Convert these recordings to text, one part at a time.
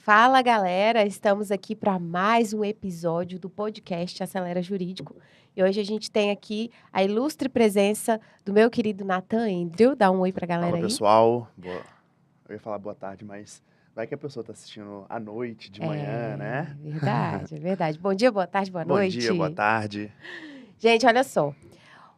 Fala, galera! Estamos aqui para mais um episódio do podcast Acelera Jurídico. E hoje a gente tem aqui a ilustre presença do meu querido Nathan Andrew. Dá um oi para a galera Fala, aí. pessoal. Eu ia falar boa tarde, mas vai que a pessoa tá assistindo à noite, de manhã, né? Verdade, é verdade. Bom dia, boa tarde, boa Bom dia, boa noite. tarde. Gente, olha só.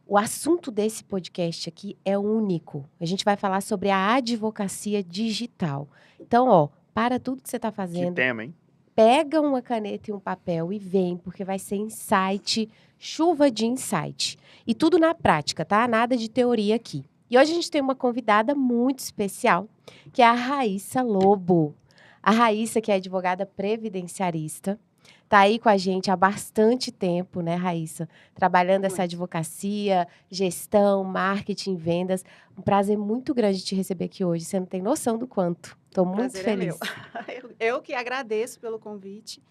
O assunto desse podcast aqui é único. A gente vai falar sobre a advocacia digital. Então, ó, para tudo que você está Que fazendo, tema, hein? pega uma caneta e um papel e vem, porque vai ser insight, chuva de insight. E tudo na prática, tá? Nada de teoria aqui. E hoje a gente tem uma convidada muito especial, que é a Raíssa Lobo. A Raíssa, que é advogada previdenciarista, tá aí com a gente há bastante tempo, né, Raíssa? Trabalhando essa Muito. advocacia, gestão, marketing, vendas. Um prazer muito grande te receber aqui hoje. Você não tem noção do quanto. Estou muito Prazer feliz. é meu. Eu que agradeço pelo convite.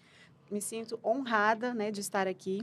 Me sinto honrada, né, de estar aqui.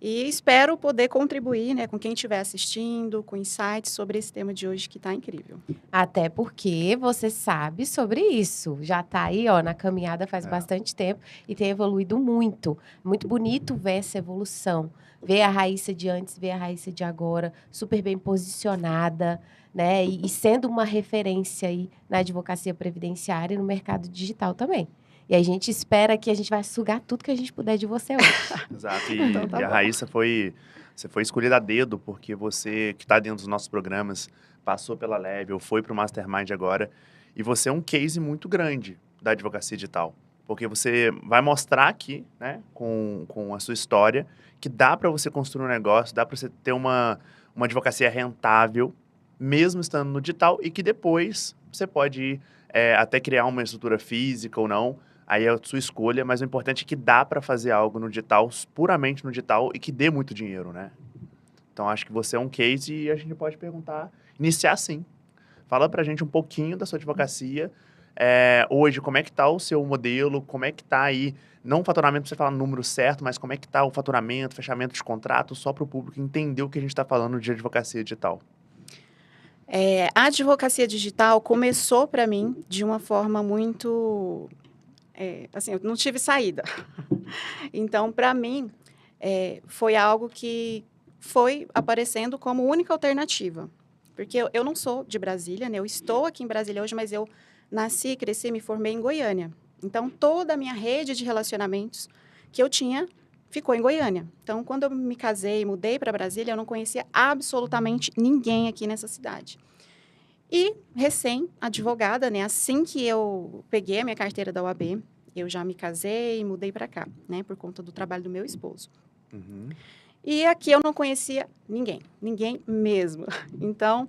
E espero poder contribuir, né, com quem estiver assistindo, com insights sobre esse tema de hoje que está incrível. Até porque você sabe sobre isso. Já está aí, ó, na caminhada faz bastante tempo e tem evoluído muito. Muito bonito ver essa evolução. Ver a Raíssa de antes, ver a Raíssa de agora, super bem posicionada, né? E sendo uma referência aí na advocacia previdenciária e no mercado digital também. E a gente espera que a gente vai sugar tudo que a gente puder de você hoje. Exato. Então tá E a bom. Raíssa você foi escolhida a dedo, porque você que está dentro dos nossos programas, passou pela Level, foi para o Mastermind agora, e você é um case muito grande da advocacia digital. Porque você vai mostrar aqui, né, com a sua história, que dá para você construir um negócio, dá para você ter uma advocacia rentável, mesmo estando no digital, e que depois você pode ir até criar uma estrutura física ou não. Aí é a sua escolha, mas o importante é que dá para fazer algo no digital, puramente no digital, e que dê muito dinheiro, né? Então, acho que você é um case e a gente pode iniciar assim. Fala pra gente um pouquinho da sua advocacia. Hoje, como é que tá o seu modelo? Como é que tá aí? Não o faturamento, pra você falar no número certo, mas como é que tá o faturamento, fechamento de contrato, só para o público entender o que a gente está falando de advocacia digital. A advocacia digital começou para mim de uma forma muito... assim, eu não tive saída. Então, para mim, foi algo que foi aparecendo como única alternativa. Porque eu não sou de Brasília, né? Eu estou aqui em Brasília hoje, mas eu nasci, cresci, me formei em Goiânia. Então, toda a minha rede de relacionamentos que eu tinha ficou em Goiânia. Então, quando eu me casei e mudei para Brasília, eu não conhecia absolutamente ninguém aqui nessa cidade. E, recém-advogada, né? Assim que eu peguei a minha carteira da OAB, eu já me casei e mudei para cá, né? Por conta do trabalho do meu esposo. Uhum. E aqui eu não conhecia ninguém mesmo. Então,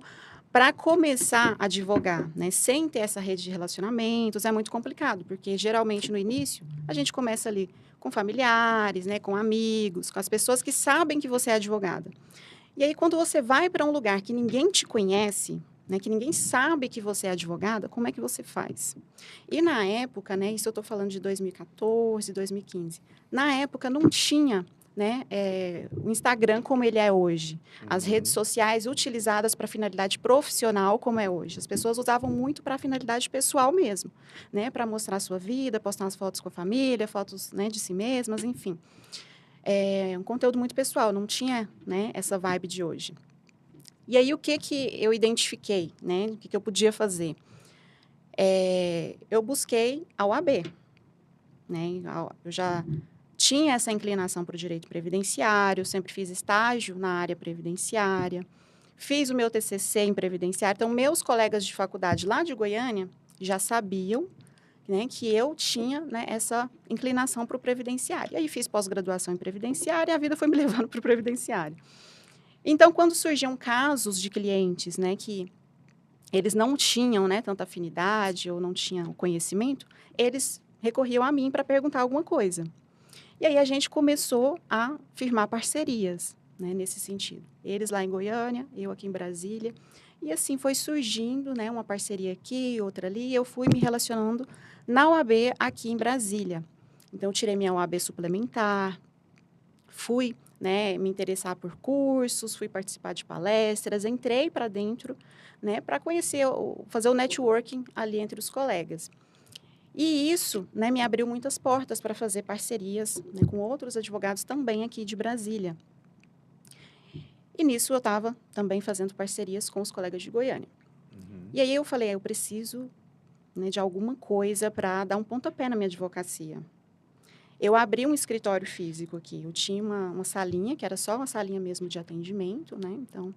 para começar a advogar, né, sem ter essa rede de relacionamentos, é muito complicado, porque geralmente no início a gente começa ali com familiares, né, com amigos, com as pessoas que sabem que você é advogada. E aí, quando você vai para um lugar que ninguém te conhece, né, que ninguém sabe que você é advogada, como é que você faz? E na época, né, isso eu estou falando de 2014, 2015, na época não tinha, né, o Instagram como ele é hoje, as redes sociais utilizadas para finalidade profissional como é hoje. As pessoas usavam muito para finalidade pessoal mesmo, né, para mostrar a sua vida, postar as fotos com a família, fotos, né, de si mesmas, enfim. Um conteúdo muito pessoal, não tinha, né, essa vibe de hoje. E aí, o que eu identifiquei, né, o que eu podia fazer? Eu busquei a OAB, né, eu já tinha essa inclinação para o direito previdenciário, sempre fiz estágio na área previdenciária, fiz o meu TCC em previdenciário, então meus colegas de faculdade lá de Goiânia já sabiam, né, que eu tinha, né, essa inclinação para o previdenciário. E aí fiz pós-graduação em previdenciário e a vida foi me levando para o previdenciário. Então, quando surgiam casos de clientes, né, que eles não tinham, né, tanta afinidade ou não tinham conhecimento, eles recorriam a mim para perguntar alguma coisa. E aí a gente começou a firmar parcerias, né, nesse sentido. Eles lá em Goiânia, eu aqui em Brasília. E assim foi surgindo, né, uma parceria aqui, outra ali, e eu fui me relacionando na OAB aqui em Brasília. Então, eu tirei minha OAB suplementar, fui, né, me interessar por cursos, fui participar de palestras, entrei para dentro, né, para conhecer, fazer o networking ali entre os colegas. E isso, né, me abriu muitas portas para fazer parcerias, né, com outros advogados também aqui de Brasília. E nisso eu estava também fazendo parcerias com os colegas de Goiânia. E aí eu falei, eu preciso, né, de alguma coisa para dar um pontapé na minha advocacia. Eu abri um escritório físico aqui. Eu tinha uma salinha, que era só uma salinha mesmo de atendimento, né? Então,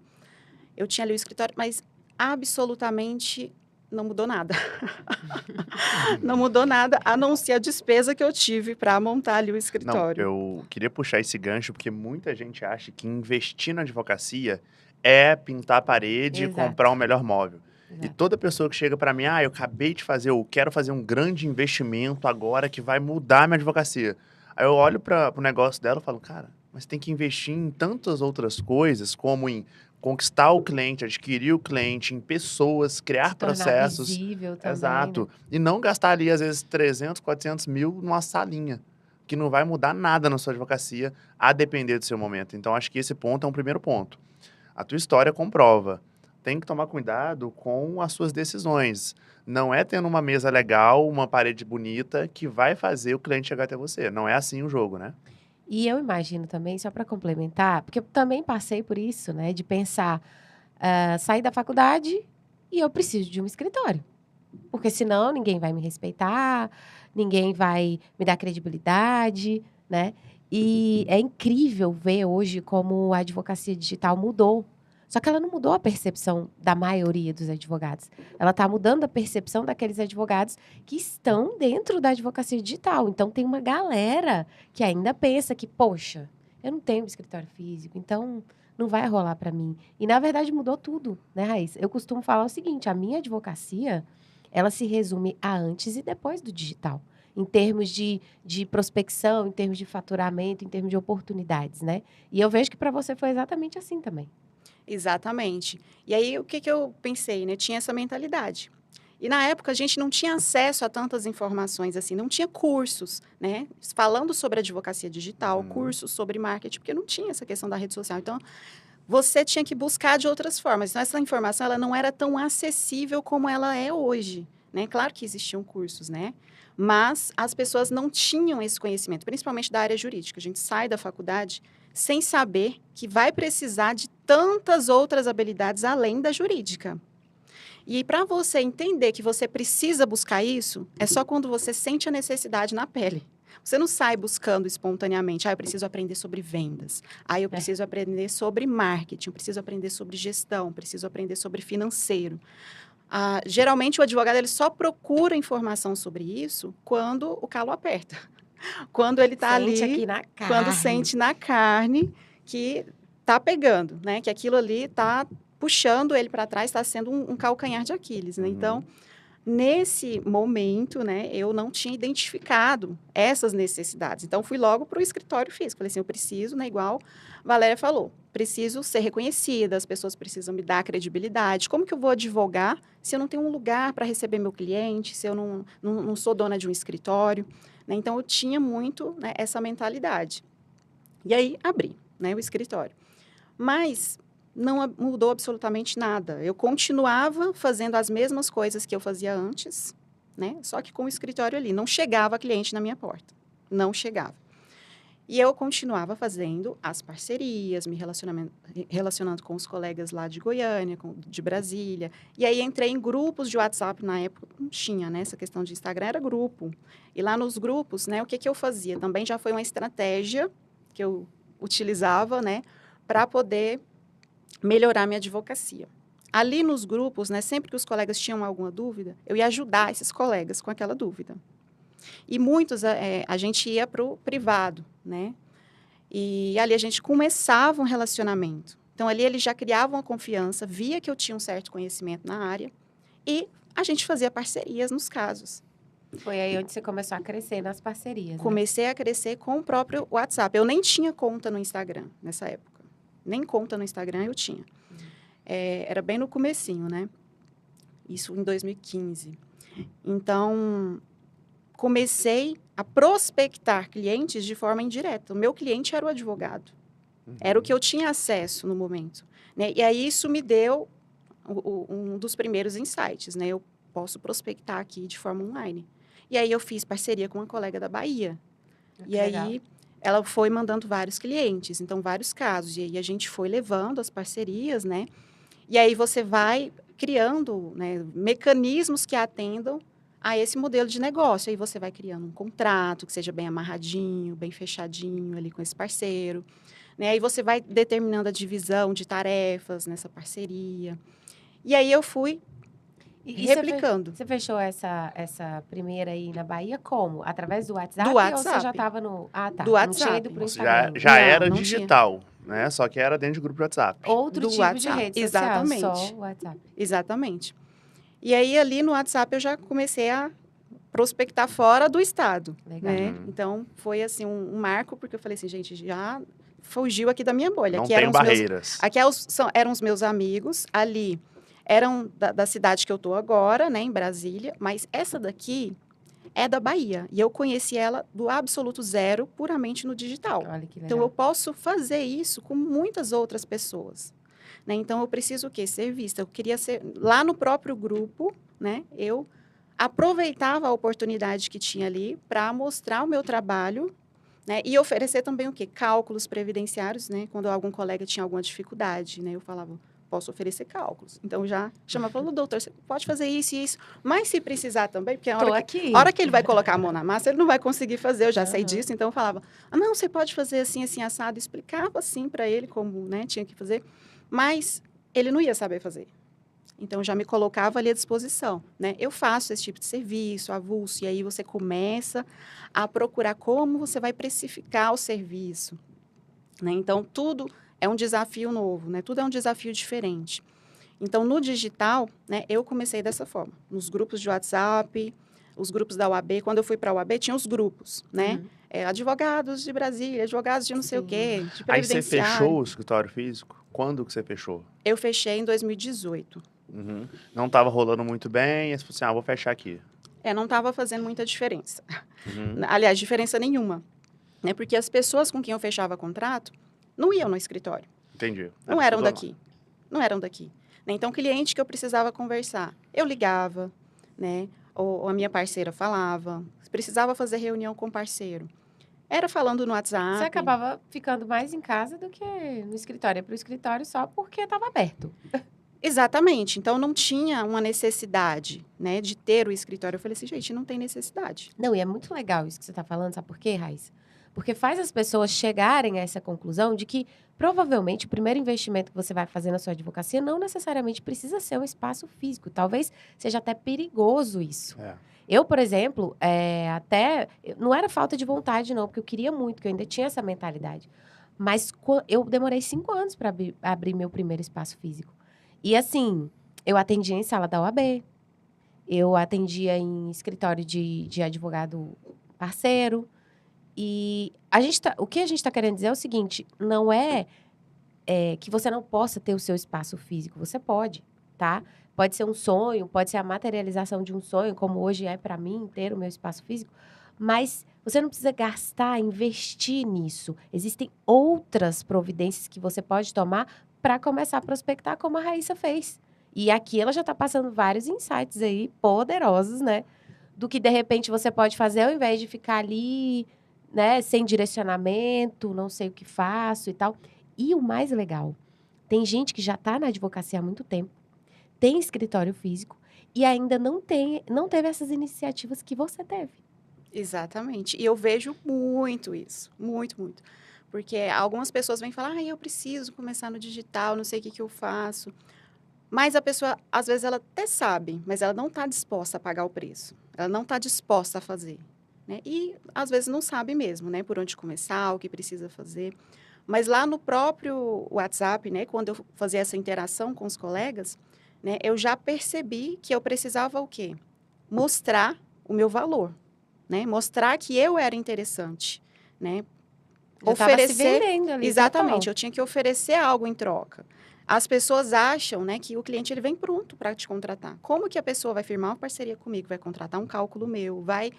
eu tinha ali o escritório, mas absolutamente não mudou nada. Não mudou nada, a não ser a despesa que eu tive para montar ali o Não, escritório. eu queria puxar esse gancho porque muita gente acha que investir na advocacia é pintar a parede e Exato. comprar um melhor móvel. E Exato. toda pessoa que chega para mim, eu acabei de fazer, eu quero fazer um grande investimento agora que vai mudar a minha advocacia. Aí eu olho para o negócio dela e falo, cara, mas tem que investir em tantas outras coisas, como em conquistar o cliente, adquirir o cliente, em pessoas, criar Se tornar processos. visível também, Exato. né? E não gastar ali, às vezes, 300, 400 mil numa salinha, que não vai mudar nada na sua advocacia, a depender do seu momento. Então, acho que esse ponto é um primeiro ponto. A tua história comprova. Tem que tomar cuidado com as suas decisões. Não é tendo uma mesa legal, uma parede bonita, que vai fazer o cliente chegar até você. Não é assim o jogo, né? E eu imagino também, só para complementar, porque eu também passei por isso, né? De pensar, sair da faculdade e eu preciso de um escritório. Porque senão ninguém vai me respeitar, ninguém vai me dar credibilidade, né? E é incrível ver hoje como a advocacia digital mudou. Só que ela não mudou a percepção da maioria dos advogados. Ela está mudando a percepção daqueles advogados que estão dentro da advocacia digital. Então, tem uma galera que ainda pensa que, poxa, eu não tenho um escritório físico, então não vai rolar para mim. E, na verdade, mudou tudo, né, Raíssa? Eu costumo falar o seguinte, a minha advocacia, ela se resume a antes e depois do digital. Em termos de prospecção, em termos de faturamento, em termos de oportunidades, né? E eu vejo que para você foi exatamente assim também. Exatamente. E aí, o que eu pensei, né? Tinha essa mentalidade. E na época a gente não tinha acesso a tantas informações assim, não tinha cursos, né? Falando sobre advocacia digital, cursos sobre marketing, porque não tinha essa questão da rede social. Então, você tinha que buscar de outras formas. Então, essa informação ela não era tão acessível como ela é hoje, né? Claro que existiam cursos, né? Mas as pessoas não tinham esse conhecimento, principalmente da área jurídica. A gente sai da faculdade sem saber que vai precisar de tantas outras habilidades além da jurídica. E para você entender que você precisa buscar isso, é só quando você sente a necessidade na pele. Você não sai buscando espontaneamente. Eu preciso aprender sobre vendas. Eu preciso aprender sobre marketing. Eu preciso aprender sobre gestão. Preciso aprender sobre financeiro. Geralmente, o advogado ele só procura informação sobre isso quando o calo aperta. Quando ele está ali, aqui na quando carne. sente na carne que está pegando, né? Que aquilo ali está puxando ele para trás, está sendo um calcanhar de Aquiles, né? Então, nesse momento, né, eu não tinha identificado essas necessidades. Então, fui logo para o escritório físico. Falei assim, eu preciso, né, igual a Valéria falou, preciso ser reconhecida, as pessoas precisam me dar credibilidade. Como que eu vou advogar se eu não tenho um lugar para receber meu cliente, se eu não sou dona de um escritório? Né? Então, eu tinha muito, né, essa mentalidade. E aí, abri, né, o escritório. Mas não mudou absolutamente nada. Eu continuava fazendo as mesmas coisas que eu fazia antes, né? Só que com o escritório ali. Não chegava cliente na minha porta. Não chegava. E eu continuava fazendo as parcerias, me relacionando com os colegas lá de Goiânia, de Brasília. E aí entrei em grupos de WhatsApp, na época não tinha, né? Essa questão de Instagram era grupo. E lá nos grupos, né? O que eu fazia? Também já foi uma estratégia que eu utilizava, né? Para poder melhorar minha advocacia. Ali nos grupos, né, sempre que os colegas tinham alguma dúvida, eu ia ajudar esses colegas com aquela dúvida. E muitos, a gente ia para o privado, né? E ali a gente começava um relacionamento. Então, ali eles já criavam uma confiança, via que eu tinha um certo conhecimento na área e a gente fazia parcerias nos casos. Foi aí onde você começou a crescer nas parcerias, né? Comecei a crescer com o próprio WhatsApp. Eu nem tinha conta no Instagram nessa época. Nem conta no Instagram eu tinha. Era bem no comecinho, né? Isso em 2015. Então, comecei a prospectar clientes de forma indireta. O meu cliente era o advogado. Era o que eu tinha acesso no momento. Né? E aí isso me deu um dos primeiros insights, né? Eu posso prospectar aqui de forma online. E aí, eu fiz parceria com uma colega da Bahia. Que E legal. aí, ela foi mandando vários clientes, então, vários casos. E aí, a gente foi levando as parcerias, né? E aí, você vai criando, né, mecanismos que atendam a esse modelo de negócio. Aí, você vai criando um contrato que seja bem amarradinho, bem fechadinho ali com esse parceiro. Né? Aí, você vai determinando a divisão de tarefas nessa parceria. E aí, eu fui E replicando. você fechou essa primeira aí na Bahia como? Através do WhatsApp? Do Ou você WhatsApp. já estava no... Ah, tá. Do Não tinha ido WhatsApp. pro Nossa, Instagram. já Não, era não tinha. digital, né? Só que era dentro de grupo de WhatsApp. Outro Do tipo de WhatsApp, rede social, exatamente. só o WhatsApp. Exatamente. E aí, ali no WhatsApp, eu já comecei a prospectar fora do estado. Legal. Né? Uhum. Então, foi assim um marco, porque eu falei assim, gente, já fugiu aqui da minha bolha. Não Aqui tem eram os meus, barreiras. aqui eram os meus amigos, ali eram da cidade que eu tô agora, né, em Brasília, mas essa daqui é da Bahia. E eu conheci ela do absoluto zero, puramente no digital. Olha que Então, legal. eu posso fazer isso com muitas outras pessoas. Né? Então, eu preciso o quê? Ser vista. Eu queria ser... Lá no próprio grupo, né? Eu aproveitava a oportunidade que tinha ali para mostrar o meu trabalho, né? E oferecer também o quê? Cálculos previdenciários, né? Quando algum colega tinha alguma dificuldade, né? Eu falava, posso oferecer cálculos. Então, já chamava, falou, doutor, você pode fazer isso e isso. Mas se precisar também, porque Tô aqui. a hora que ele vai colocar a mão na massa, ele não vai conseguir fazer, eu já sei Aham. disso. Então, eu falava, não, você pode fazer assim, assim, assado. Explicava assim para ele como, né, tinha que fazer. Mas ele não ia saber fazer. Então, já me colocava ali à disposição, né? Eu faço esse tipo de serviço, avulso, e aí você começa a procurar como você vai precificar o serviço, né? Então, tudo é um desafio novo, né? Tudo é um desafio diferente. Então, no digital, né, eu comecei dessa forma. Nos grupos de WhatsApp, os grupos da UAB. Quando eu fui para a UAB, tinha os grupos, né? Uhum. Advogados de Brasília, advogados de não sei o Sim. quê, de Aí você previdenciário. fechou o escritório físico? Quando que você fechou? Eu fechei em 2018. Uhum. Não estava rolando muito bem, e você falou assim, vou fechar aqui. Não estava fazendo muita diferença. Uhum. Aliás, diferença nenhuma. Né? Porque as pessoas com quem eu fechava contrato não iam no escritório. Entendi. Não Era eram tudo daqui. Não eram daqui. Né? Então, cliente que eu precisava conversar, eu ligava, né? Ou a minha parceira falava. Precisava fazer reunião com o parceiro. Era falando no WhatsApp. Você acabava ficando mais em casa do que no escritório. Ia pro escritório só porque estava aberto. Exatamente. Então, não tinha uma necessidade, né, de ter o escritório. Eu falei assim, gente, não tem necessidade. Não, e é muito legal isso que você está falando, sabe por quê, Raíssa? Porque faz as pessoas chegarem a essa conclusão de que, provavelmente, o primeiro investimento que você vai fazer na sua advocacia não necessariamente precisa ser um espaço físico. Talvez seja até perigoso isso. É. Eu, por exemplo, não era falta de vontade, não, porque eu queria muito, que eu ainda tinha essa mentalidade. Mas eu demorei 5 anos para abrir meu primeiro espaço físico. E, assim, eu atendia em sala da OAB, eu atendia em escritório de advogado parceiro. E o que a gente está querendo dizer é o seguinte: não é que você não possa ter o seu espaço físico. Você pode, tá? Pode ser um sonho, pode ser a materialização de um sonho, como hoje é para mim ter o meu espaço físico. Mas você não precisa investir nisso. Existem outras providências que você pode tomar para começar a prospectar, como a Raíssa fez. E aqui ela já está passando vários insights aí poderosos, né? Do que, de repente, você pode fazer ao invés de ficar ali, né, sem direcionamento, não sei o que faço e tal. E o mais legal, tem gente que já está na advocacia há muito tempo, tem escritório físico e ainda não teve essas iniciativas que você teve. Exatamente. E eu vejo muito isso. Muito, muito. Porque algumas pessoas vêm falar, eu preciso começar no digital, não sei o que eu faço. Mas a pessoa, às vezes, ela até sabe, mas ela não está disposta a pagar o preço. Ela não está disposta a fazer. Né? E, às vezes, não sabe mesmo, né? Por onde começar, o que precisa fazer. Mas lá no próprio WhatsApp, né? Quando eu fazia essa interação com os colegas, né? Eu já percebi que eu precisava o quê? Mostrar o meu valor. Né? Mostrar que eu era interessante. Né? Já estava se vendendo ali. Exatamente, total. eu tinha que oferecer algo em troca. As pessoas acham, né, que o cliente ele vem pronto para te contratar. Como que a pessoa vai firmar uma parceria comigo, vai contratar um cálculo meu, vai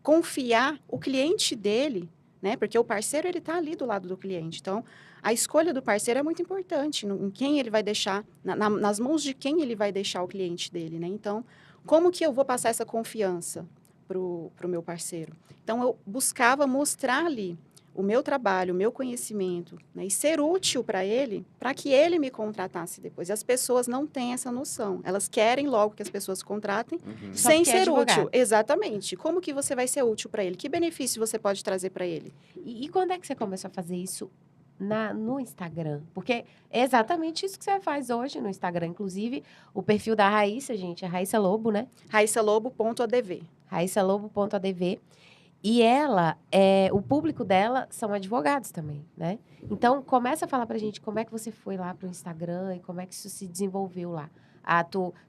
confiar o cliente dele, né? Porque o parceiro ele está ali do lado do cliente. Então, a escolha do parceiro é muito importante, em quem ele vai deixar, nas mãos de quem ele vai deixar o cliente dele, né? Então, como que eu vou passar essa confiança pro meu parceiro. Então, eu buscava mostrar ali o meu trabalho, o meu conhecimento, né, e ser útil para ele, para que ele me contratasse depois. E as pessoas não têm essa noção. Elas querem logo que as pessoas contratem, Só sem porque é ser advogado. útil. Exatamente. Como que você vai ser útil para ele? Que benefício você pode trazer para ele? E quando é que você começou a fazer isso no Instagram? Porque é exatamente isso que você faz hoje no Instagram. Inclusive, o perfil da Raíssa, gente, é Raíssa Lobo, né? raissalobo.adv. raissalobo.adv. E ela, o público dela são advogados também, né? Então, começa a falar pra gente como é que você foi lá pro Instagram e como é que isso se desenvolveu lá.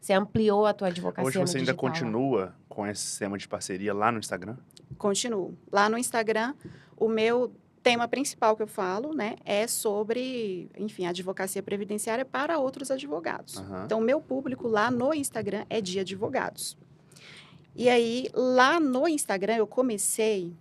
Você ampliou a tua advocacia Hoje no você ainda digital lá. continua com esse sistema de parceria lá no Instagram? Continuo. Lá no Instagram, o meu tema principal que eu falo, né, é sobre, enfim, advocacia previdenciária para outros advogados. Aham. Então, o meu público lá no Instagram é de advogados. E aí, lá no Instagram, eu comecei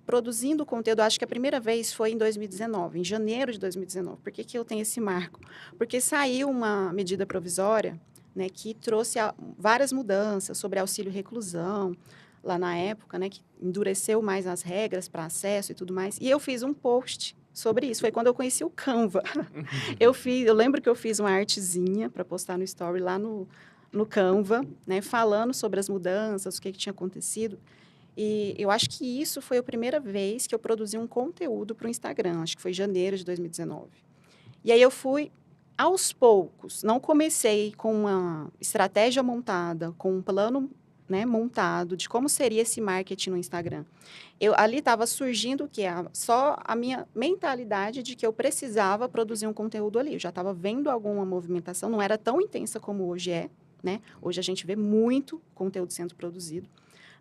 produzindo conteúdo, acho que a primeira vez foi em 2019, em janeiro de 2019. Por que eu tenho esse marco? Porque saiu uma medida provisória, né, que trouxe várias mudanças sobre auxílio reclusão, lá na época, né, que endureceu mais as regras para acesso e tudo mais. E eu fiz um post sobre isso. Foi quando eu conheci o Canva. Eu lembro que eu fiz uma artezinha para postar no story lá no Canva, né, falando sobre as mudanças, o que tinha acontecido. E eu acho que isso foi a primeira vez que eu produzi um conteúdo para o Instagram. Acho que foi em janeiro de 2019. E aí eu fui aos poucos. Não comecei com uma estratégia montada, com um plano, né, montado de como seria esse marketing no Instagram. Ali estava surgindo o quê? Só a minha mentalidade de que eu precisava produzir um conteúdo ali. Eu já estava vendo alguma movimentação, não era tão intensa como hoje é, né? Hoje a gente vê muito conteúdo sendo produzido.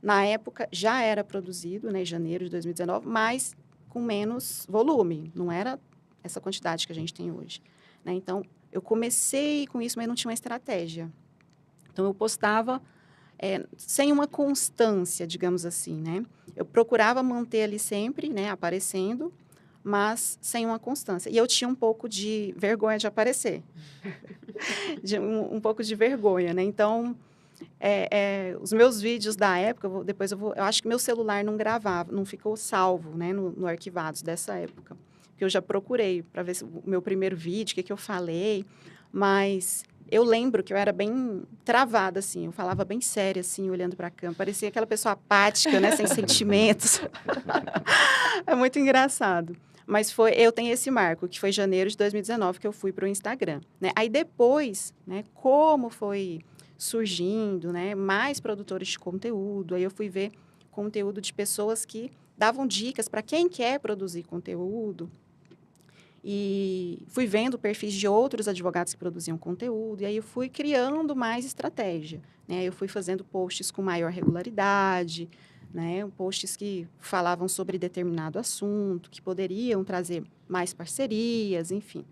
Na época, já era produzido, né, em janeiro de 2019, mas com menos volume. Não era essa quantidade que a gente tem hoje, né? Então, eu comecei com isso, mas não tinha uma estratégia. Então, eu postava sem uma constância, digamos assim, né? Eu procurava manter ali sempre, né, aparecendo, mas sem uma constância. E eu tinha um pouco de vergonha de aparecer. um pouco de vergonha, né? Então, os meus vídeos da época, eu acho que meu celular não gravava, não ficou salvo, né, no arquivados dessa época. Que eu já procurei para ver o meu primeiro vídeo, o que eu falei, mas eu lembro que eu era bem travada, assim, eu falava bem séria, assim, olhando para a câmera, parecia aquela pessoa apática, né, sem sentimentos. É muito engraçado. Mas eu tenho esse marco, que foi janeiro de 2019 que eu fui para o Instagram, né? Aí depois, né, como foi surgindo, né, mais produtores de conteúdo, aí eu fui ver conteúdo de pessoas que davam dicas para quem quer produzir conteúdo, e fui vendo perfis de outros advogados que produziam conteúdo, e aí eu fui criando mais estratégia, né? Eu fui fazendo posts com maior regularidade, né? Posts que falavam sobre determinado assunto, que poderiam trazer mais parcerias, enfim.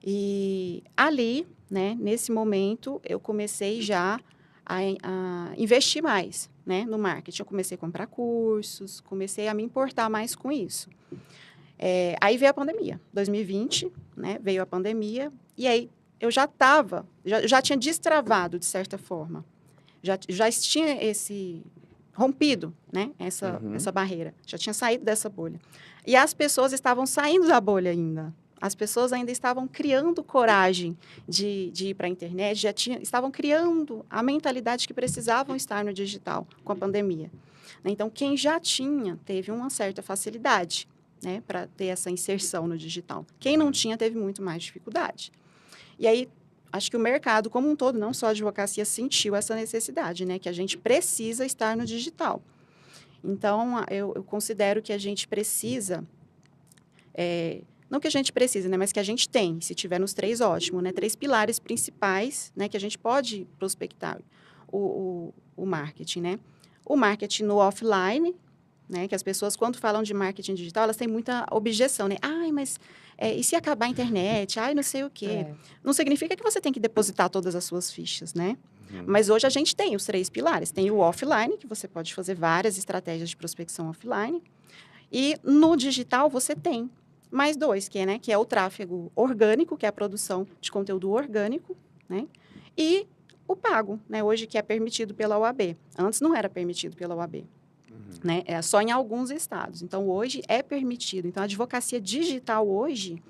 E ali, né, nesse momento, eu comecei já a investir mais, né, no marketing. Eu comecei a comprar cursos, comecei a me importar mais com isso. Aí veio a pandemia, 2020, né, veio a pandemia, e aí eu já tinha destravado, de certa forma. Já tinha rompido, né, essa barreira. Já tinha saído dessa bolha. E as pessoas estavam saindo da bolha ainda. As pessoas ainda estavam criando coragem de ir para a internet, estavam criando a mentalidade que precisavam estar no digital com a pandemia. Então, quem já teve uma certa facilidade, né, para ter essa inserção no digital. Quem não tinha, teve muito mais dificuldade. E aí, acho que o mercado como um todo, não só a advocacia, sentiu essa necessidade, né, que a gente precisa estar no digital. Então, eu considero que a gente precisa, não que a gente precisa, né, mas que a gente tem, se tiver nos 3, ótimo, né, 3 pilares principais, né, que a gente pode prospectar o marketing, né. O marketing no offline, né, que as pessoas, quando falam de marketing digital, elas têm muita objeção, né? Ai, mas e se acabar a internet? Ai, não sei o quê. Não significa que você tem que depositar todas as suas fichas, né? Mas hoje a gente tem os 3 pilares. Tem o offline, que você pode fazer várias estratégias de prospecção offline. E no digital você tem mais 2, que é o tráfego orgânico, que é a produção de conteúdo orgânico, né? E pago, né? Hoje que é permitido pela OAB. Antes não era permitido pela OAB. Né? É só em alguns estados. Então, hoje é permitido. Então, a advocacia digital hoje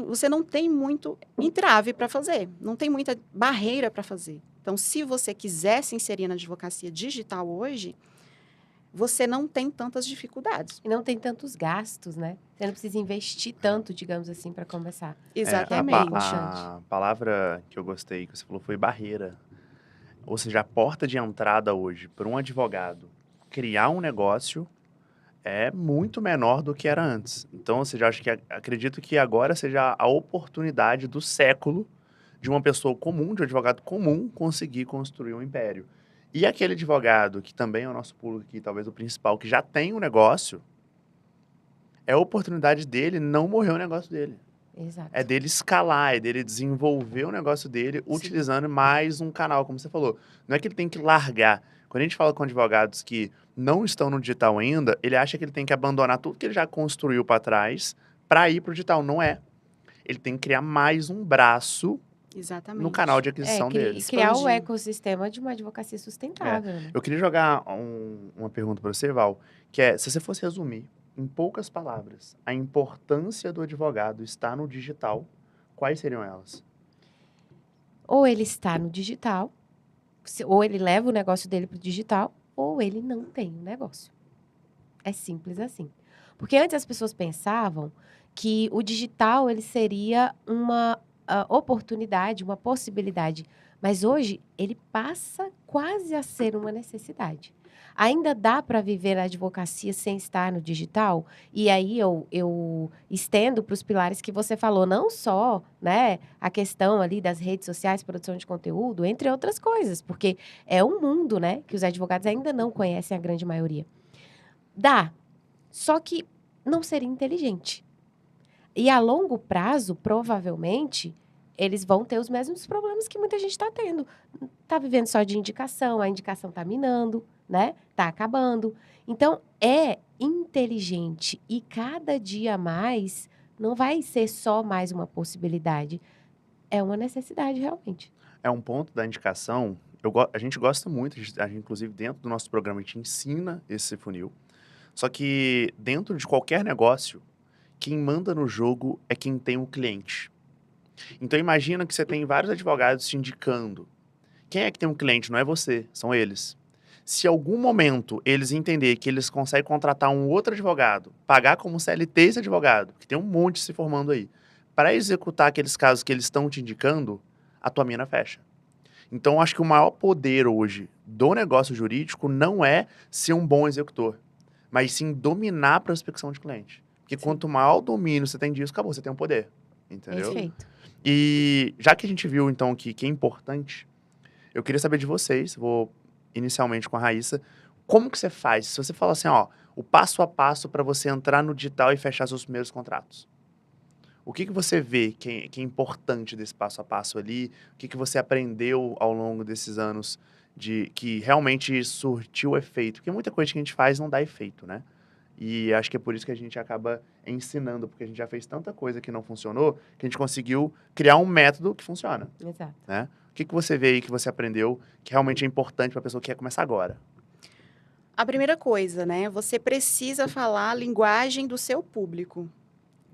você não tem muito entrave para fazer, não tem muita barreira para fazer. Então, se você quiser se inserir na advocacia digital hoje, você não tem tantas dificuldades. E não tem tantos gastos, né? Você não precisa investir tanto, digamos assim, para começar. Exatamente. A palavra que eu gostei, que você falou, foi barreira. Ou seja, a porta de entrada hoje para um advogado criar um negócio é muito menor do que era antes. Então, ou seja, acredito que agora seja a oportunidade do século de uma pessoa comum, de um advogado comum, conseguir construir um império. E aquele advogado, que também é o nosso público aqui, talvez o principal, que já tem um negócio, é a oportunidade dele não morrer o negócio dele. Exato. É dele escalar, é dele desenvolver o negócio dele utilizando mais um canal, como você falou. Não é que ele tem que largar. Quando a gente fala com advogados que não estão no digital ainda, ele acha que ele tem que abandonar tudo que ele já construiu para trás para ir para o digital. Não é. Ele tem que criar mais um braço Exatamente. no canal de aquisição dele. E criar o Expandir. ecossistema de uma advocacia sustentável. Né? Eu queria jogar uma pergunta para você, Val, que é, se você fosse resumir, em poucas palavras, a importância do advogado estar no digital, quais seriam elas? Ou ele está no digital, ou ele leva o negócio dele para o digital, ou ele não tem o negócio. É simples assim. Porque antes as pessoas pensavam que o digital ele seria uma oportunidade, uma possibilidade. Mas hoje ele passa quase a ser uma necessidade. Ainda dá para viver a advocacia sem estar no digital? E aí eu estendo para os pilares que você falou, não só, né, a questão ali das redes sociais, produção de conteúdo, entre outras coisas, porque é um mundo, né, que os advogados ainda não conhecem a grande maioria. Dá, só que não seria inteligente. E a longo prazo, provavelmente, eles vão ter os mesmos problemas que muita gente está tendo. Está vivendo só de indicação, a indicação está minando, né? Está acabando. Então, é inteligente e cada dia mais não vai ser só mais uma possibilidade. É uma necessidade, realmente. É um ponto da indicação, a gente gosta muito, a gente, inclusive dentro do nosso programa, a gente ensina esse funil. Só que dentro de qualquer negócio, quem manda no jogo é quem tem o cliente. Então imagina que você tem vários advogados te indicando. Quem é que tem um cliente? Não é você, são eles. Se em algum momento eles entenderem que eles conseguem contratar um outro advogado, pagar como CLT esse advogado, que tem um monte se formando aí, para executar aqueles casos que eles estão te indicando, a tua mina fecha. Então acho que o maior poder hoje do negócio jurídico não é ser um bom executor, mas sim dominar a prospecção de cliente. Porque quanto maior domínio você tem disso, acabou, você tem um poder. Entendeu? Perfeito. E já que a gente viu, então, que é importante, eu queria saber de vocês, vou inicialmente com a Raíssa, como que você faz? Se você fala assim, ó, o passo a passo para você entrar no digital e fechar seus primeiros contratos. O que você vê que é importante desse passo a passo ali? O que você aprendeu ao longo desses anos que realmente surtiu efeito? Porque muita coisa que a gente faz não dá efeito, né? E acho que é por isso que a gente acaba ensinando, porque a gente já fez tanta coisa que não funcionou, que a gente conseguiu criar um método que funciona. Exato. Né? O que você vê aí que você aprendeu que realmente é importante para a pessoa que quer começar agora? A primeira coisa, né? Você precisa falar a linguagem do seu público.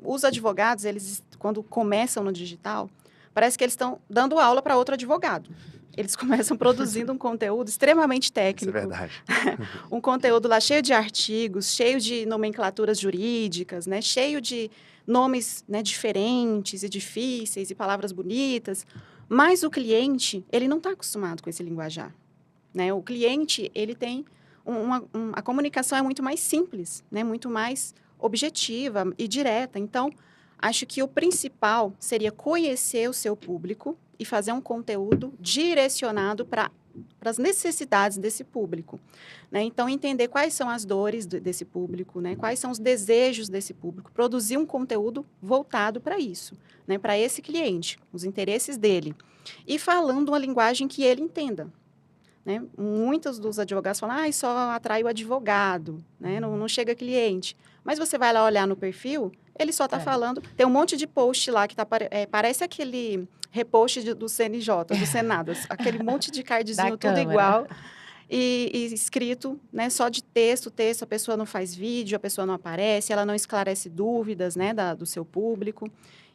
Os advogados, eles, quando começam no digital, parece que eles estão dando aula para outro advogado. Eles começam produzindo um conteúdo extremamente técnico. Isso é verdade. Um conteúdo lá cheio de artigos, cheio de nomenclaturas jurídicas, né? Cheio de nomes, né, diferentes e difíceis e palavras bonitas. Mas o cliente, ele não está acostumado com esse linguajar. Né? O cliente, ele tem a comunicação é muito mais simples, né? Muito mais objetiva e direta. Então, acho que o principal seria conhecer o seu público e fazer um conteúdo direcionado para as necessidades desse público. Né? Então, entender quais são as dores desse público, né? Quais são os desejos desse público, produzir um conteúdo voltado para isso, né? Para esse cliente, os interesses dele. E falando uma linguagem que ele entenda. Né? Muitos dos advogados falam, só atrai o advogado, né? Não chega cliente. Mas você vai lá olhar no perfil, ele só está falando... Tem um monte de post lá que parece aquele repost do CNJ, do Senado, aquele monte de cardzinho Da tudo Câmara. igual. E escrito, né, só de texto, a pessoa não faz vídeo, a pessoa não aparece, ela não esclarece dúvidas, né, do seu público.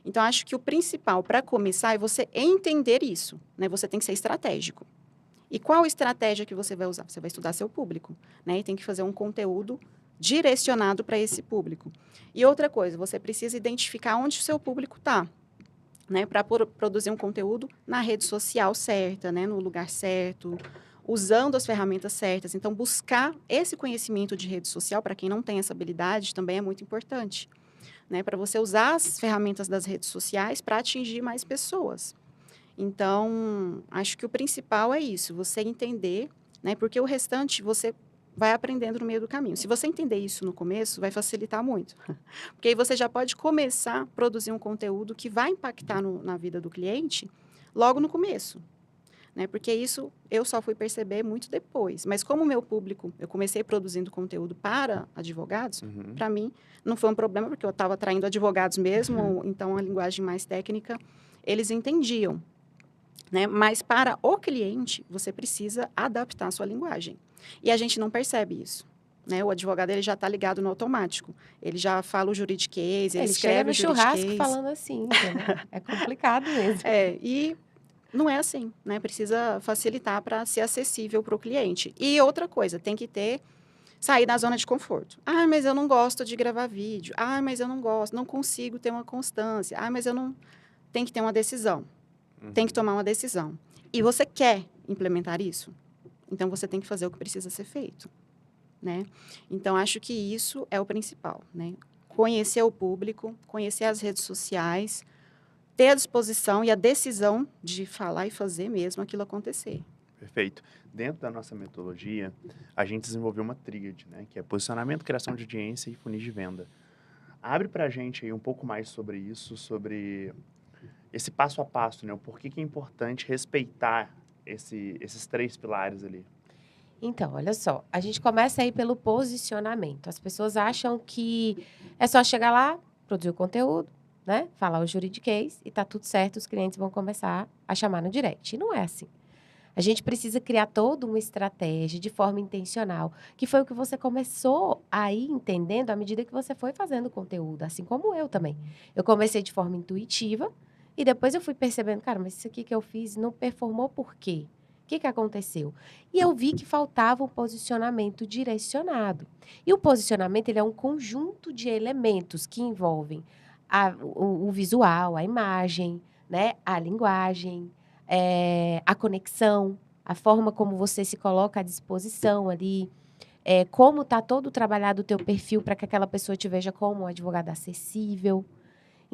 Então, acho que o principal para começar é você entender isso, né? Você tem que ser estratégico. E qual estratégia que você vai usar? Você vai estudar seu público, né? E tem que fazer um conteúdo direcionado para esse público. E outra coisa, você precisa identificar onde o seu público está, né? Para produzir um conteúdo na rede social certa, né? No lugar certo, usando as ferramentas certas. Então, buscar esse conhecimento de rede social, para quem não tem essa habilidade, também é muito importante, né? Para você usar as ferramentas das redes sociais para atingir mais pessoas. Então, acho que o principal é isso, você entender, né? Porque o restante você vai aprendendo no meio do caminho. Se você entender isso no começo, vai facilitar muito. Porque aí você já pode começar a produzir um conteúdo que vai impactar na vida do cliente logo no começo. Né? Porque isso eu só fui perceber muito depois. Mas como o meu público, eu comecei produzindo conteúdo para advogados, para mim não foi um problema, porque eu estava atraindo advogados mesmo, então a linguagem mais técnica, eles entendiam. Né? Mas para o cliente, você precisa adaptar a sua linguagem. E a gente não percebe isso. Né? O advogado ele já está ligado no automático. Ele já fala o juridiquês, ele escreve o chega no churrasco juridiquês. falando assim, entendeu? É complicado mesmo. E não é assim, né? Precisa facilitar para ser acessível para o cliente. E outra coisa, tem que sair da zona de conforto. Ah, mas eu não gosto de gravar vídeo. Ah, mas eu não gosto, não consigo ter uma constância. Ah, mas eu não... Tem que ter uma decisão. Tem que tomar uma decisão. E você quer implementar isso? Então, você tem que fazer o que precisa ser feito, né? Então, acho que isso é o principal, né? Conhecer o público, conhecer as redes sociais, ter a disposição e a decisão de falar e fazer mesmo aquilo acontecer. Perfeito. Dentro da nossa metodologia, a gente desenvolveu uma tríade, né? Que é posicionamento, criação de audiência e funis de venda. Abre pra gente aí um pouco mais sobre isso, sobre esse passo a passo, né? O porquê que é importante respeitar esses 3 pilares ali. Então, olha só, a gente começa aí pelo posicionamento. As pessoas acham que é só chegar lá, produzir o conteúdo, né? Falar o juridiquês e tá tudo certo, os clientes vão começar a chamar no direct. E não é assim. A gente precisa criar toda uma estratégia de forma intencional, que foi o que você começou a ir entendendo à medida que você foi fazendo o conteúdo, assim como eu também. Eu comecei de forma intuitiva e depois eu fui percebendo, cara, mas isso aqui que eu fiz não performou por quê? O que aconteceu? E eu vi que faltava um posicionamento direcionado. E o posicionamento ele é um conjunto de elementos que envolvem o visual, a imagem, né? A linguagem, a conexão, a forma como você se coloca à disposição ali, como está todo trabalhado o teu perfil para que aquela pessoa te veja como um advogado acessível.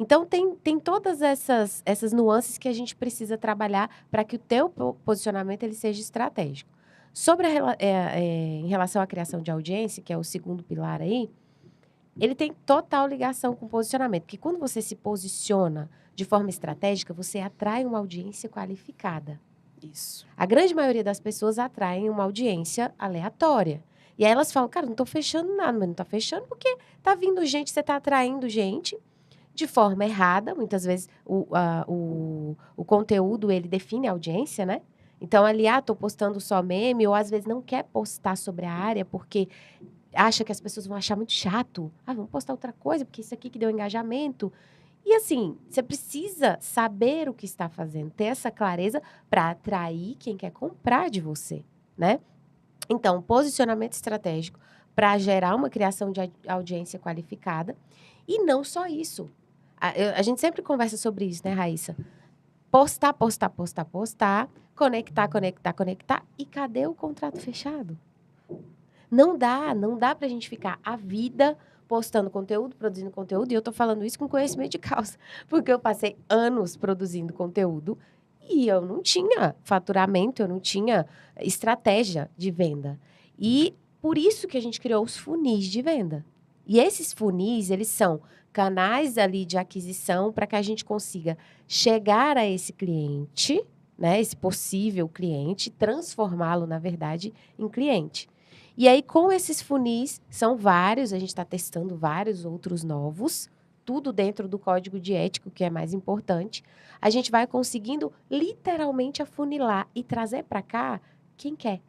Então, tem todas essas nuances que a gente precisa trabalhar para que o teu posicionamento ele seja estratégico. Em relação à criação de audiência, que é o segundo pilar aí, ele tem total ligação com o posicionamento, porque quando você se posiciona de forma estratégica, você atrai uma audiência qualificada. Isso. A grande maioria das pessoas atraem uma audiência aleatória. E aí elas falam, cara, não estou fechando nada, mas não está fechando porque está vindo gente, você está atraindo gente de forma errada. Muitas vezes o conteúdo, ele define a audiência, né? Então, ali, estou postando só meme, ou às vezes não quer postar sobre a área porque acha que as pessoas vão achar muito chato. Vamos postar outra coisa, porque isso aqui que deu engajamento. E assim, você precisa saber o que está fazendo, ter essa clareza para atrair quem quer comprar de você, né? Então, posicionamento estratégico para gerar uma criação de audiência qualificada. E não só isso. A gente sempre conversa sobre isso, né, Raíssa? Postar, conectar. E cadê o contrato fechado? Não dá pra gente ficar a vida postando conteúdo, produzindo conteúdo, e eu tô falando isso com conhecimento de causa, porque eu passei anos produzindo conteúdo e eu não tinha faturamento, eu não tinha estratégia de venda. E por isso que a gente criou os funis de venda. E esses funis, eles são canais ali de aquisição para que a gente consiga chegar a esse cliente, né, esse possível cliente, transformá-lo, na verdade, em cliente. E aí, com esses funis, são vários, a gente está testando vários outros novos, tudo dentro do código de ética, que é mais importante, a gente vai conseguindo literalmente afunilar e trazer para cá quem quer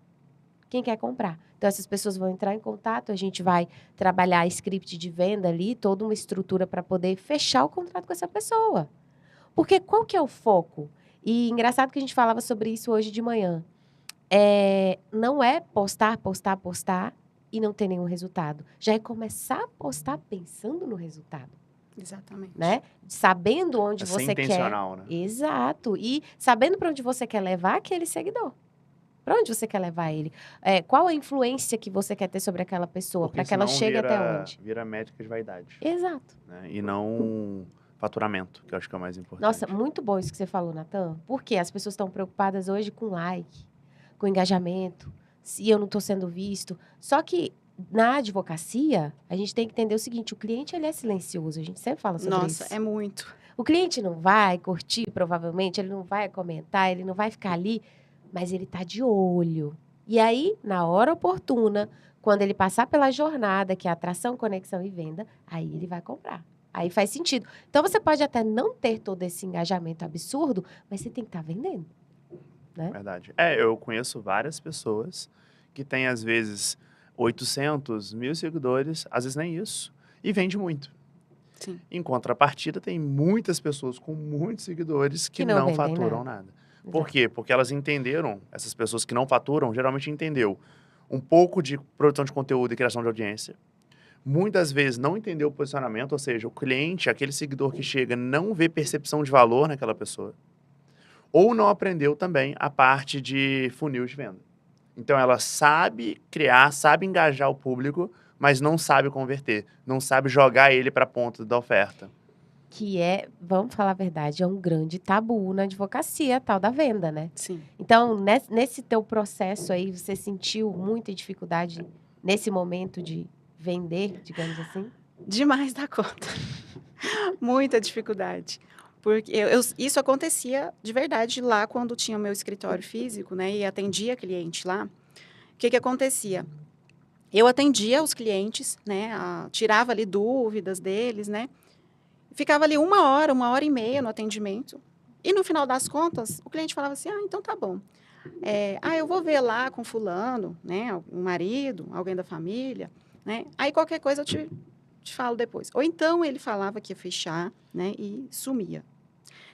comprar. Então, essas pessoas vão entrar em contato, a gente vai trabalhar script de venda ali, toda uma estrutura para poder fechar o contrato com essa pessoa. Porque qual que é o foco? E engraçado que a gente falava sobre isso hoje de manhã. Não é postar e não ter nenhum resultado. Já é começar a postar pensando no resultado, Exatamente. né? Sabendo onde Ser você quer. intencional, né? Exato. E sabendo para onde você quer levar aquele seguidor. Para onde você quer levar ele? Qual a influência que você quer ter sobre aquela pessoa, para que ela chegue até onde? Vira métrica de vaidade. Exato. Né? E não faturamento, que eu acho que é o mais importante. Nossa, muito bom isso que você falou, Natan. Porque as pessoas estão preocupadas hoje com like, com engajamento, se eu não estou sendo visto. Só que na advocacia, a gente tem que entender o seguinte, o cliente ele é silencioso, a gente sempre fala sobre isso. Nossa, é muito. O cliente não vai curtir, provavelmente, ele não vai comentar, ele não vai ficar ali, mas ele está de olho. E aí, na hora oportuna, quando ele passar pela jornada, que é atração, conexão e venda, aí ele vai comprar. Aí faz sentido. Então, você pode até não ter todo esse engajamento absurdo, mas você tem que estar vendendo. Né? Verdade. Eu conheço várias pessoas que têm, às vezes, 800, 1.000 seguidores, às vezes nem isso, e vende muito. Sim. Em contrapartida, tem muitas pessoas com muitos seguidores que não não vendem faturam nada. Por quê? Porque elas entenderam, essas pessoas que não faturam, geralmente entendeu um pouco de produção de conteúdo e criação de audiência. Muitas vezes não entendeu o posicionamento, ou seja, o cliente, aquele seguidor que chega, não vê percepção de valor naquela pessoa. Ou não aprendeu também a parte de funil de venda. Então, ela sabe criar, sabe engajar o público, mas não sabe converter, não sabe jogar ele para a ponta da oferta. Que vamos falar a verdade, é um grande tabu na advocacia, a tal da venda, né? Sim. Então, nesse teu processo aí, você sentiu muita dificuldade nesse momento de vender, digamos assim? Demais da conta. Muita dificuldade. Porque isso acontecia de verdade lá quando tinha o meu escritório físico, né? E atendia cliente lá. O que acontecia? Eu atendia os clientes, né? Tirava ali dúvidas deles, né? Ficava ali 1 hora e meia no atendimento. E no final das contas, o cliente falava assim, então tá bom. Eu vou ver lá com fulano, né? O marido, alguém da família, né? Aí qualquer coisa eu te falo depois. Ou então ele falava que ia fechar, né? E sumia.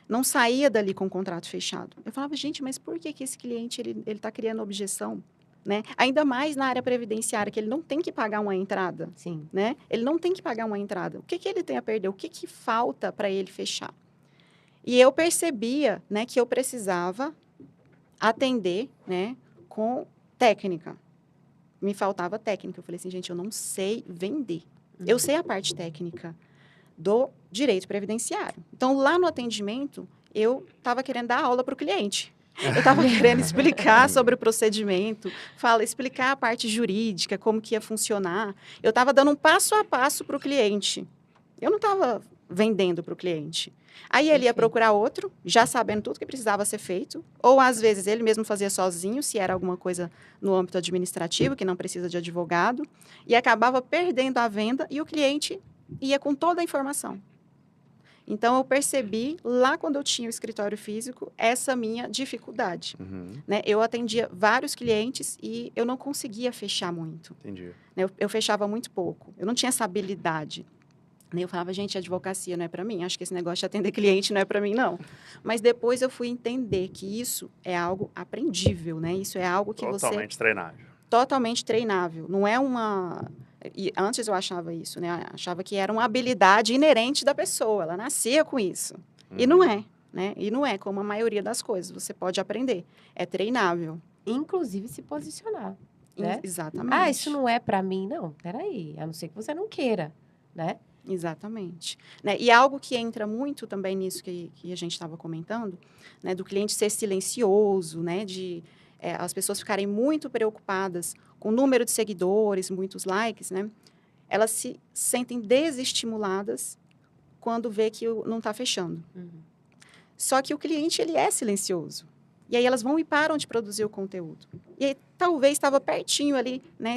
Não saía dali com o contrato fechado. Eu falava, gente, mas por que esse cliente ele está criando objeção? Né? Ainda mais na área previdenciária, que ele não tem que pagar uma entrada. Sim. Né? Ele não tem que pagar uma entrada. O que ele tem a perder? O que falta para ele fechar? E eu percebia, né, que eu precisava atender, né, com técnica. Me faltava técnica. Eu falei assim, gente, eu não sei vender. Eu sei a parte técnica do direito previdenciário. Então, lá no atendimento, eu estava querendo dar aula para o cliente. Eu estava querendo explicar sobre o procedimento, explicar a parte jurídica, como que ia funcionar. Eu estava dando um passo a passo para o cliente. Eu não estava vendendo para o cliente. Aí ele ia procurar outro, já sabendo tudo que precisava ser feito, ou às vezes ele mesmo fazia sozinho, se era alguma coisa no âmbito administrativo, que não precisa de advogado, e acabava perdendo a venda e o cliente ia com toda a informação. Então, eu percebi, lá quando eu tinha o escritório físico, essa minha dificuldade. Né? Eu atendia vários clientes e eu não conseguia fechar muito. Entendi. Eu fechava muito pouco. Eu não tinha essa habilidade. Eu falava, gente, advocacia não é para mim. Acho que esse negócio de atender cliente não é para mim, não. Mas depois eu fui entender que isso é algo aprendível, né? Isso é algo que Totalmente treinável. Totalmente treinável. Não é uma... E antes eu achava isso, né? Achava que era uma habilidade inerente da pessoa. Ela nascia com isso. E não é, né? E não é como a maioria das coisas. Você pode aprender. É treinável. Inclusive se posicionar, né? Exatamente. Isso não é para mim, não. Peraí, a não ser que você não queira, né? Exatamente. Né? E algo que entra muito também nisso que a gente estava comentando, né? Do cliente ser silencioso, né? De as pessoas ficarem muito preocupadas com o número de seguidores, muitos likes, né? Elas se sentem desestimuladas quando vê que não está fechando. Só que o cliente, ele é silencioso. E aí elas vão e param de produzir o conteúdo. E aí, talvez estava pertinho ali, né?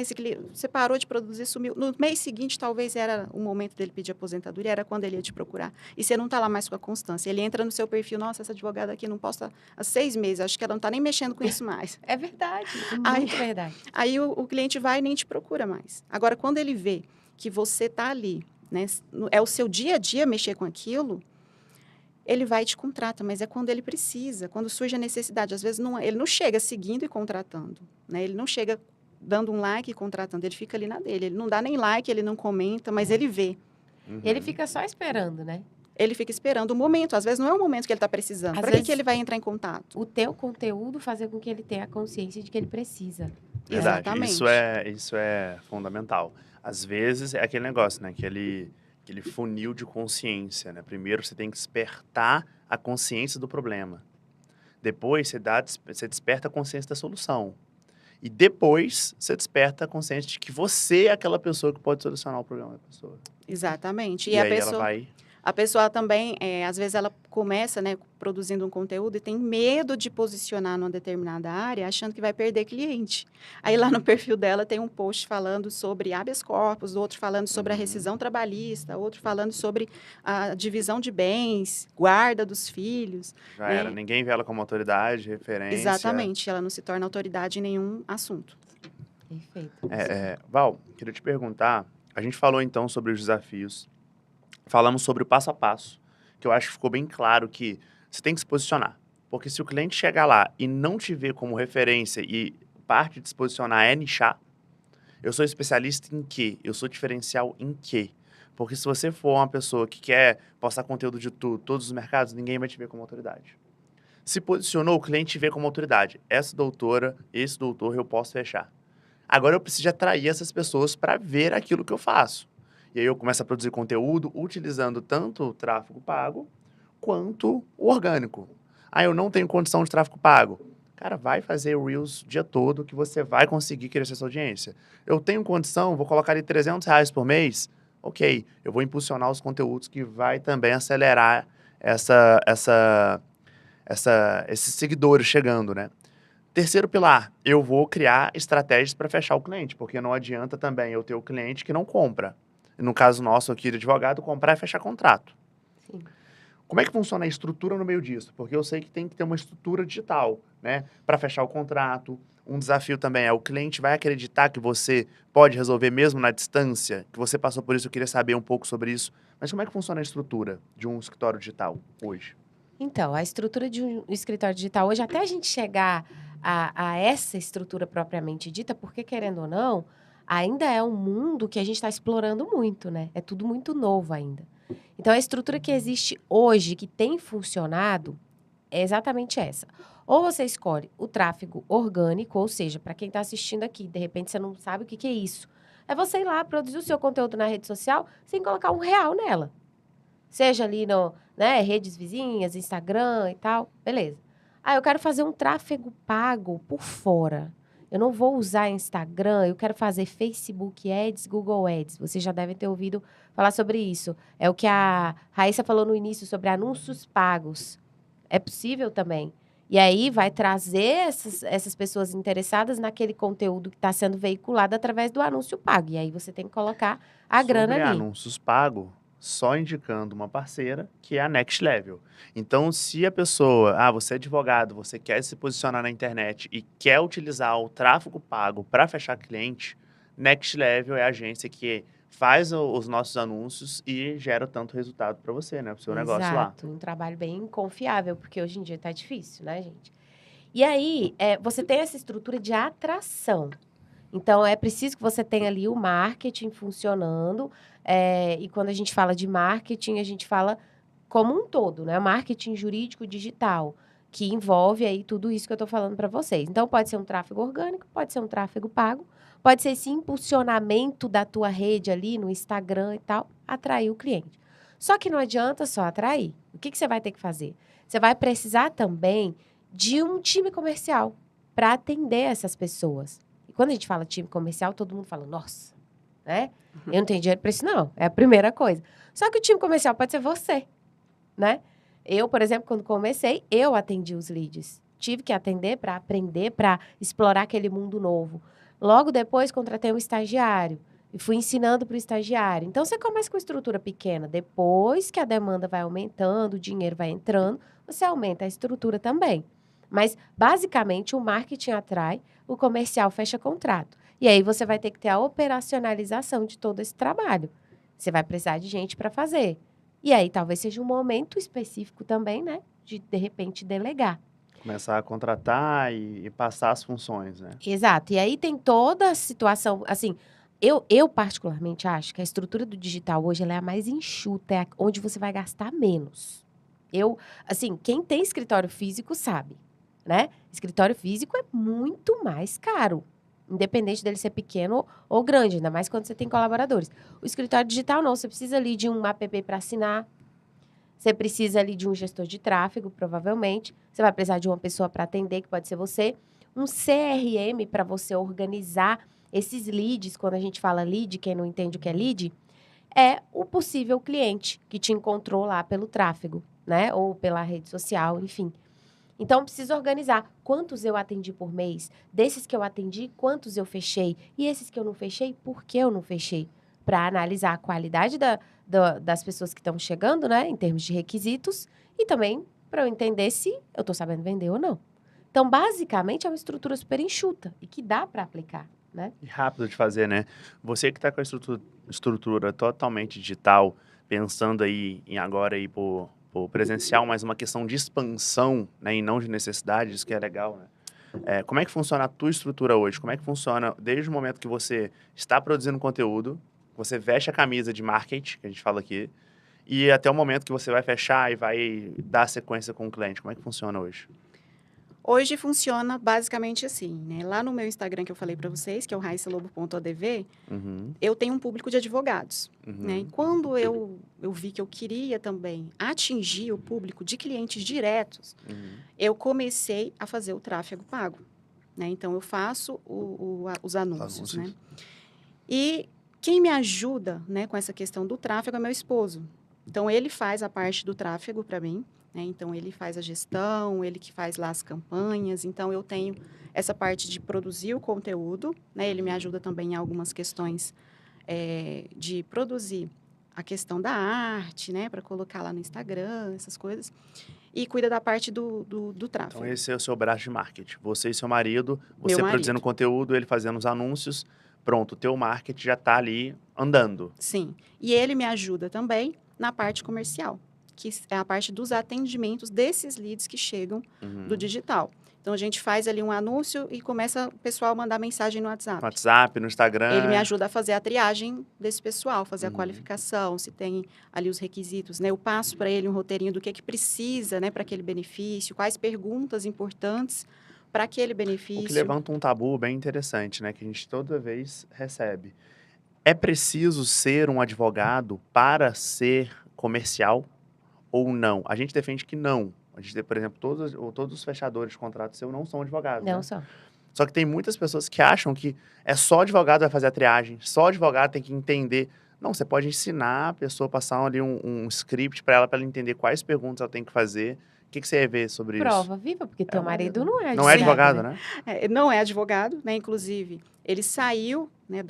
Você parou de produzir, sumiu. No mês seguinte, talvez era o momento dele pedir aposentadoria, era quando ele ia te procurar. E você não está lá mais com a constância. Ele entra no seu perfil, nossa, essa advogada aqui não posta há 6 meses, acho que ela não está nem mexendo com isso mais. É verdade, Aí- muito verdade. Aí o cliente vai e nem te procura mais. Agora, quando ele vê que você está ali, né? É o seu dia a dia mexer com aquilo, ele vai e te contrata, mas é quando ele precisa, quando surge a necessidade. Às vezes, ele não chega seguindo e contratando, né? Ele não chega dando um like e contratando, ele fica ali na dele. Ele não dá nem like, ele não comenta, mas ele vê. Uhum. Ele fica só esperando, né? Ele fica esperando o momento. Às vezes, não é o momento que ele está precisando. Às Para vezes- que ele vai entrar em contato? O teu conteúdo fazer com que ele tenha a consciência de que ele precisa. Verdade, Exatamente. isso é fundamental. Às vezes é aquele negócio, né? Aquele funil de consciência, né? Primeiro você tem que despertar a consciência do problema. Depois você desperta a consciência da solução. E depois você desperta a consciência de que você é aquela pessoa que pode solucionar o problema da pessoa. Exatamente. E a aí pessoa... ela vai... A pessoa também, às vezes, ela começa, né, produzindo um conteúdo e tem medo de posicionar numa determinada área, achando que vai perder cliente. Aí, lá no perfil dela, tem um post falando sobre habeas corpus, outro falando sobre a rescisão trabalhista, outro falando sobre a divisão de bens, guarda dos filhos. Já né? era. Ninguém vê ela como autoridade, referência. Exatamente. Ela não se torna autoridade em nenhum assunto. Perfeito. Val, queria te perguntar, a gente falou então sobre os desafios, falamos sobre o passo a passo, que eu acho que ficou bem claro que você tem que se posicionar. Porque se o cliente chegar lá e não te ver como referência e parte de se posicionar é nichar, eu sou especialista em quê? Eu sou diferencial em quê? Porque se você for uma pessoa que quer postar conteúdo de tudo, todos os mercados, ninguém vai te ver como autoridade. Se posicionou, o cliente te vê como autoridade. Essa doutora, esse doutor, eu posso fechar. Agora eu preciso atrair essas pessoas para ver aquilo que eu faço. E aí eu começo a produzir conteúdo utilizando tanto o tráfego pago quanto o orgânico. Ah, eu não tenho condição de tráfego pago. Cara, vai fazer Reels o dia todo que você vai conseguir crescer essa audiência. Eu tenho condição, vou colocar ali R$300 por mês. Ok, eu vou impulsionar os conteúdos que vai também acelerar esses seguidores chegando, né? Terceiro pilar, eu vou criar estratégias para fechar o cliente, porque não adianta também eu ter o cliente que não compra. No caso nosso aqui de advogado, comprar e fechar contrato. Sim. Como é que funciona a estrutura no meio disso? Porque eu sei que tem que ter uma estrutura digital, né? Para fechar o contrato. Um desafio também é o cliente vai acreditar que você pode resolver mesmo na distância, que você passou por isso, eu queria saber um pouco sobre isso. Mas como é que funciona a estrutura de um escritório digital hoje? Então, a estrutura de um escritório digital hoje, até a gente chegar a essa estrutura propriamente dita, porque querendo ou não, ainda é um mundo que a gente está explorando muito, né? É tudo muito novo ainda. Então, a estrutura que existe hoje, que tem funcionado, é exatamente essa. Ou você escolhe o tráfego orgânico, ou seja, para quem está assistindo aqui, de repente você não sabe o que é isso. É você ir lá, produzir o seu conteúdo na rede social sem colocar R$1 nela. Seja ali no, né, redes vizinhas, Instagram e tal, beleza. Ah, eu quero fazer um tráfego pago por fora. Eu não vou usar Instagram, eu quero fazer Facebook Ads, Google Ads. Vocês já devem ter ouvido falar sobre isso. É o que a Raíssa falou no início sobre anúncios pagos. É possível também. E aí vai trazer essas pessoas interessadas naquele conteúdo que está sendo veiculado através do anúncio pago. E aí você tem que colocar a grana Sobre ali. anúncios pagos, só indicando uma parceira, que é a Next Level. Então, se a pessoa, você é advogado, você quer se posicionar na internet e quer utilizar o tráfego pago para fechar cliente, Next Level é a agência que faz os nossos anúncios e gera tanto resultado para você, né? Para o seu negócio lá. Exato, um trabalho bem confiável, porque hoje em dia tá difícil, né, gente? E aí, você tem essa estrutura de atração. Então, é preciso que você tenha ali o marketing funcionando. E quando a gente fala de marketing, a gente fala como um todo, né? Marketing jurídico digital, que envolve aí tudo isso que eu estou falando para vocês. Então, pode ser um tráfego orgânico, pode ser um tráfego pago, pode ser esse impulsionamento da tua rede ali no Instagram e tal, atrair o cliente. Só que não adianta só atrair. O que você vai ter que fazer? Você vai precisar também de um time comercial para atender essas pessoas. E quando a gente fala time comercial, todo mundo fala, nossa, né? Eu não tenho dinheiro para isso, não. É a primeira coisa. Só que o time comercial pode ser você, né? Eu, por exemplo, quando comecei, eu atendi os leads. tive que atender para aprender, para explorar aquele mundo novo. Logo depois, contratei um estagiário e fui ensinando para o estagiário. Então, você começa com estrutura pequena. Depois que a demanda vai aumentando, o dinheiro vai entrando, você aumenta a estrutura também. Mas, basicamente, o marketing atrai, o comercial fecha contrato. E aí, você vai ter que ter a operacionalização de todo esse trabalho. Você vai precisar de gente para fazer. E aí, talvez seja um momento específico também, né? De repente, delegar. Começar a contratar e passar as funções, né? Exato. E aí, tem toda a situação, assim... Eu particularmente acho que a estrutura do digital hoje ela é a mais enxuta, é onde você vai gastar menos. Assim, quem tem escritório físico sabe, né? Escritório físico é muito mais caro, independente dele ser pequeno ou grande, ainda mais quando você tem colaboradores. O escritório digital não, você precisa ali de um app para assinar, você precisa ali de um gestor de tráfego, provavelmente, você vai precisar de uma pessoa para atender, que pode ser você, um CRM para você organizar esses leads. Quando a gente fala lead, quem não entende o que é lead, é o possível cliente que te encontrou lá pelo tráfego, né? Ou pela rede social, enfim. Então, preciso organizar quantos eu atendi por mês, desses que eu atendi, quantos eu fechei, e esses que eu não fechei, por que eu não fechei? Para analisar a qualidade das pessoas que estão chegando, né? Em termos de requisitos, e também para eu entender se eu estou sabendo vender ou não. Então, basicamente, é uma estrutura super enxuta e que dá para aplicar. Né? E rápido de fazer, né? Você que está com a estrutura totalmente digital, pensando aí em agora ir por presencial, mas uma questão de expansão, né? E não de necessidade, isso que é legal, né? Como é que funciona a tua estrutura hoje? Como é que funciona desde o momento que você está produzindo conteúdo, você veste a camisa de marketing, que a gente fala aqui, e até o momento que você vai fechar e vai dar sequência com o cliente? Como é que funciona hoje? Hoje funciona basicamente assim, né? Lá no meu Instagram que eu falei para vocês, que é o raicelobo.adv, eu tenho um público de advogados, né? E quando eu vi que eu queria também atingir o público de clientes diretos, eu comecei a fazer o tráfego pago, né? Então, eu faço os anúncios, né? E quem me ajuda, né, com essa questão do tráfego é meu esposo. Então, ele faz a parte do tráfego para mim, né? Então, ele faz a gestão, ele que faz lá as campanhas. Então, eu tenho essa parte de produzir o conteúdo, né? Ele me ajuda também em algumas questões de produzir a questão da arte, né? Para colocar lá no Instagram, essas coisas. E cuida da parte do tráfego. Então, esse é o seu braço de marketing. Você e seu marido, você Meu marido. produzindo conteúdo, ele fazendo os anúncios. Pronto, o teu marketing já está ali andando. Sim. E ele me ajuda também na parte comercial, que é a parte dos atendimentos desses leads que chegam do digital. Então, a gente faz ali um anúncio e começa o pessoal a mandar mensagem no WhatsApp. No WhatsApp, no Instagram. Ele me ajuda a fazer a triagem desse pessoal, fazer a qualificação, se tem ali os requisitos, né? Eu passo para ele um roteirinho do que precisa, né, para aquele benefício, quais perguntas importantes para aquele benefício. O que levanta um tabu bem interessante, né, que a gente toda vez recebe. É preciso ser um advogado para ser comercial ou não? A gente defende que não. A gente, por exemplo, todos os fechadores de contrato seu não são advogados. Não né? são. Só que tem muitas pessoas que acham que é só advogado vai fazer a triagem, só advogado tem que entender. Não, você pode ensinar a pessoa, passar ali um script para ela entender quais perguntas ela tem que fazer. O que você ia ver sobre isso? Prova viva, porque teu marido não é advogado. Não é advogado, né? Não é advogado, né? Inclusive, ele saiu, né,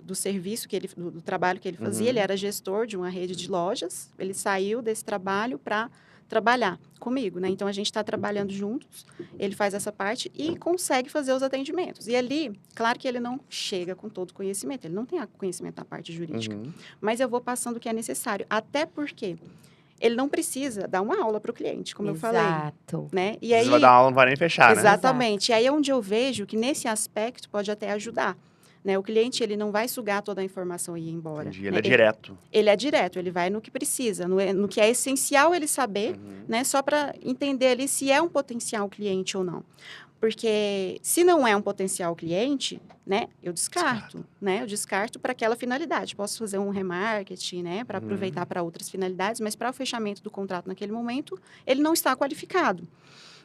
do serviço, do trabalho que ele fazia. Ele era gestor de uma rede de lojas. Ele saiu desse trabalho para trabalhar comigo, né? Então, a gente está trabalhando juntos. Ele faz essa parte e consegue fazer os atendimentos. E ali, claro que ele não chega com todo o conhecimento. Ele não tem conhecimento da parte jurídica. Mas eu vou passando o que é necessário. Até porque ele não precisa dar uma aula para o cliente, como eu falei. Exato. Né? E aí, você vai dar uma aula, não vai nem fechar, né? Exatamente. E aí é onde eu vejo que nesse aspecto pode até ajudar. Né? O cliente ele não vai sugar toda a informação e ir embora. Entendi. Ele né? é direto. Ele é direto, ele vai no que precisa, no que é essencial ele saber, né? Só para entender ali se é um potencial cliente ou não. Porque se não é um potencial cliente, né, eu descarto, né? Eu descarto para aquela finalidade. Posso fazer um remarketing, né, para aproveitar para outras finalidades, mas para o fechamento do contrato naquele momento, ele não está qualificado.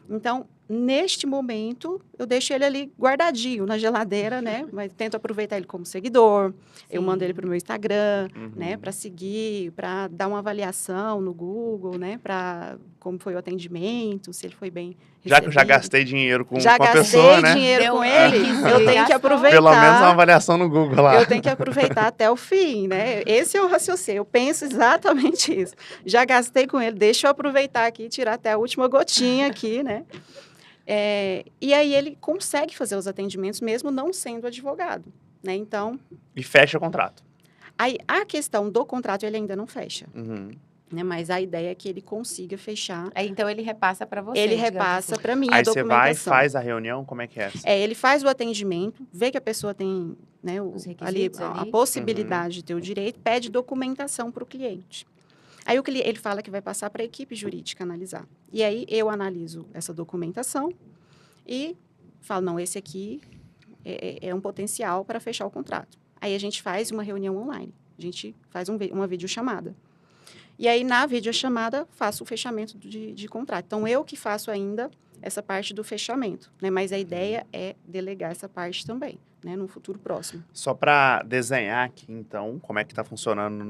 Então, neste momento, eu deixo ele ali guardadinho na geladeira, né? Mas tento aproveitar ele como seguidor. Eu mando ele para o meu Instagram, né? Para seguir, para dar uma avaliação no Google, né? Para como foi o atendimento, se ele foi bem recebido. Já que eu já gastei dinheiro com Já a pessoa, né? gastei dinheiro Deu com um ele, cliquezinho, eu tenho que gastou. aproveitar. Pelo menos uma avaliação no Google lá. Eu tenho que aproveitar até o fim, né? Esse é o raciocínio. Eu penso exatamente isso. Já gastei com ele, deixa eu aproveitar aqui e tirar até a última gotinha aqui, né? E aí ele consegue fazer os atendimentos mesmo não sendo advogado, né? Então, E fecha o contrato. aí a questão do contrato ele ainda não fecha, Uhum. né? Mas a ideia é que ele consiga fechar. Aí, então, ele repassa para você. Ele digamos repassa assim. para mim Aí a você vai, documentação. faz a reunião, como é que é? Ele faz o atendimento, vê que a pessoa tem, né, Os ali, requisitos a ali. possibilidade de ter o direito, pede documentação para o cliente. Aí ele fala que vai passar para a equipe jurídica analisar. E aí eu analiso essa documentação e falo, não, esse aqui é um potencial para fechar o contrato. Aí a gente faz uma reunião online, a gente faz uma videochamada. E aí, na videochamada, faço o fechamento de contrato. Então, eu que faço ainda essa parte do fechamento, né? Mas a ideia é delegar essa parte também, né? No futuro próximo. Só para desenhar aqui, então, como é que está funcionando